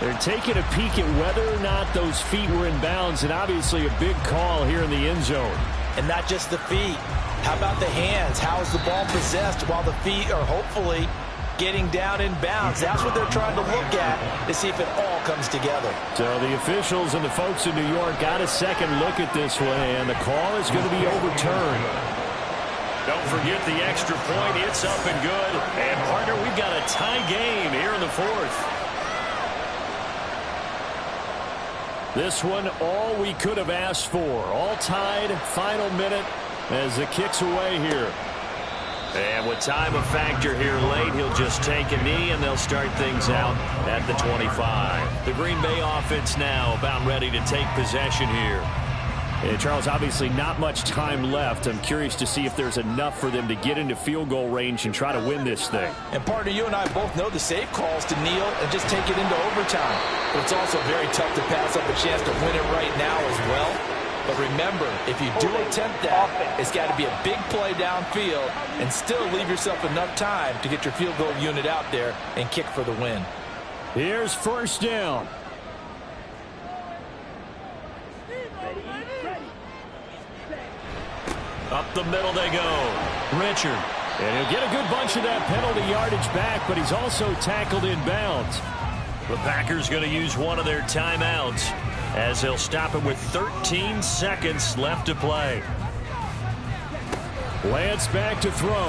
They're taking a peek at whether or not those feet were in bounds, and obviously a big call here in the end zone. And not just the feet. How about the hands? How is the ball possessed while the feet are hopefully getting down in bounds? That's what they're trying to look at to see if it all comes together. So the officials and the folks in New York got a second look at this one, and the call is going to be overturned. Don't forget the extra point. It's up and good. And, partner, we've got a tie game here in the 4th. This one, all we could have asked for. All tied, final minute as it kicks away here. And with time a factor here late, he'll just take a knee, and they'll start things out at the 25. The Green Bay offense now about ready to take possession here. And Charles, obviously not much time left. I'm curious to see if there's enough for them to get into field goal range and try to win this thing. And partner, you and I both know the safe calls to kneel and just take it into overtime. But it's also very tough to pass up a chance to win it right now as well. But remember, if you do attempt that, it's got to be a big play downfield and still leave yourself enough time to get your field goal unit out there and kick for the win. Here's 1st down. Up the middle they go. Richard. And he'll get a good bunch of that penalty yardage back, but he's also tackled in bounds. The Packers going to use one of their timeouts as they'll stop it with 13 seconds left to play. Lance back to throw.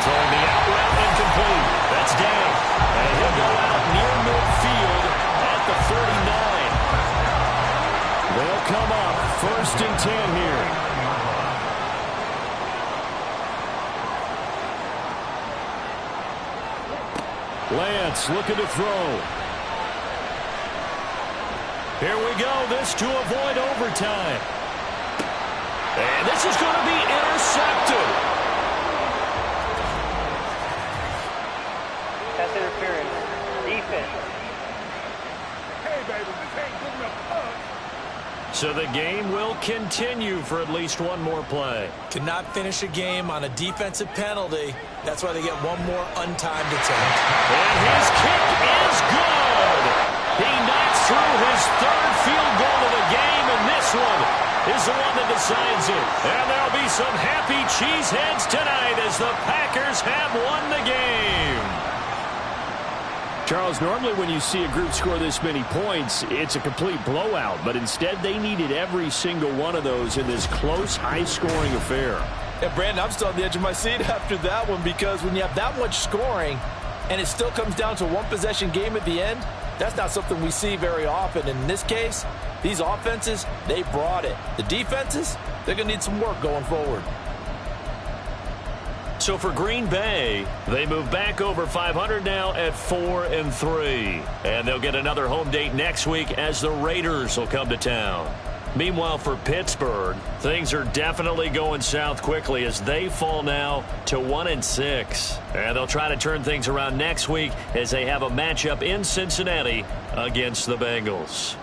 Throwing the out route incomplete. That's down. And he'll go out near midfield at the 39. They'll come up 1st and 10 here. Lance looking to throw. Here we go. This to avoid overtime. And this is going to be intercepted. That's interference. Defense. Hey, baby, this ain't good enough. So the game will continue for at least one more play. Cannot finish a game on a defensive penalty. That's why they get one more untimed attempt. And his kick is good. He knocks through his 3rd field goal of the game, and this one is the one that decides it. And there'll be some happy cheeseheads tonight as the Packers have won the game. Charles, normally when you see a group score this many points, it's a complete blowout. But instead, they needed every single one of those in this close, high-scoring affair. And, Brandon, I'm still on the edge of my seat after that one because when you have that much scoring and it still comes down to a one-possession game at the end, that's not something we see very often. In this case, these offenses, they brought it. The defenses, they're going to need some work going forward. So for Green Bay, they move back over 500 now at 4-3. And they'll get another home date next week as the Raiders will come to town. Meanwhile, for Pittsburgh, things are definitely going south quickly as they fall now to 1-6. And they'll try to turn things around next week as they have a matchup in Cincinnati against the Bengals.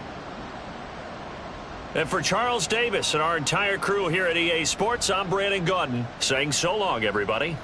And for Charles Davis and our entire crew here at EA Sports, I'm Brandon Gaudin saying so long, everybody.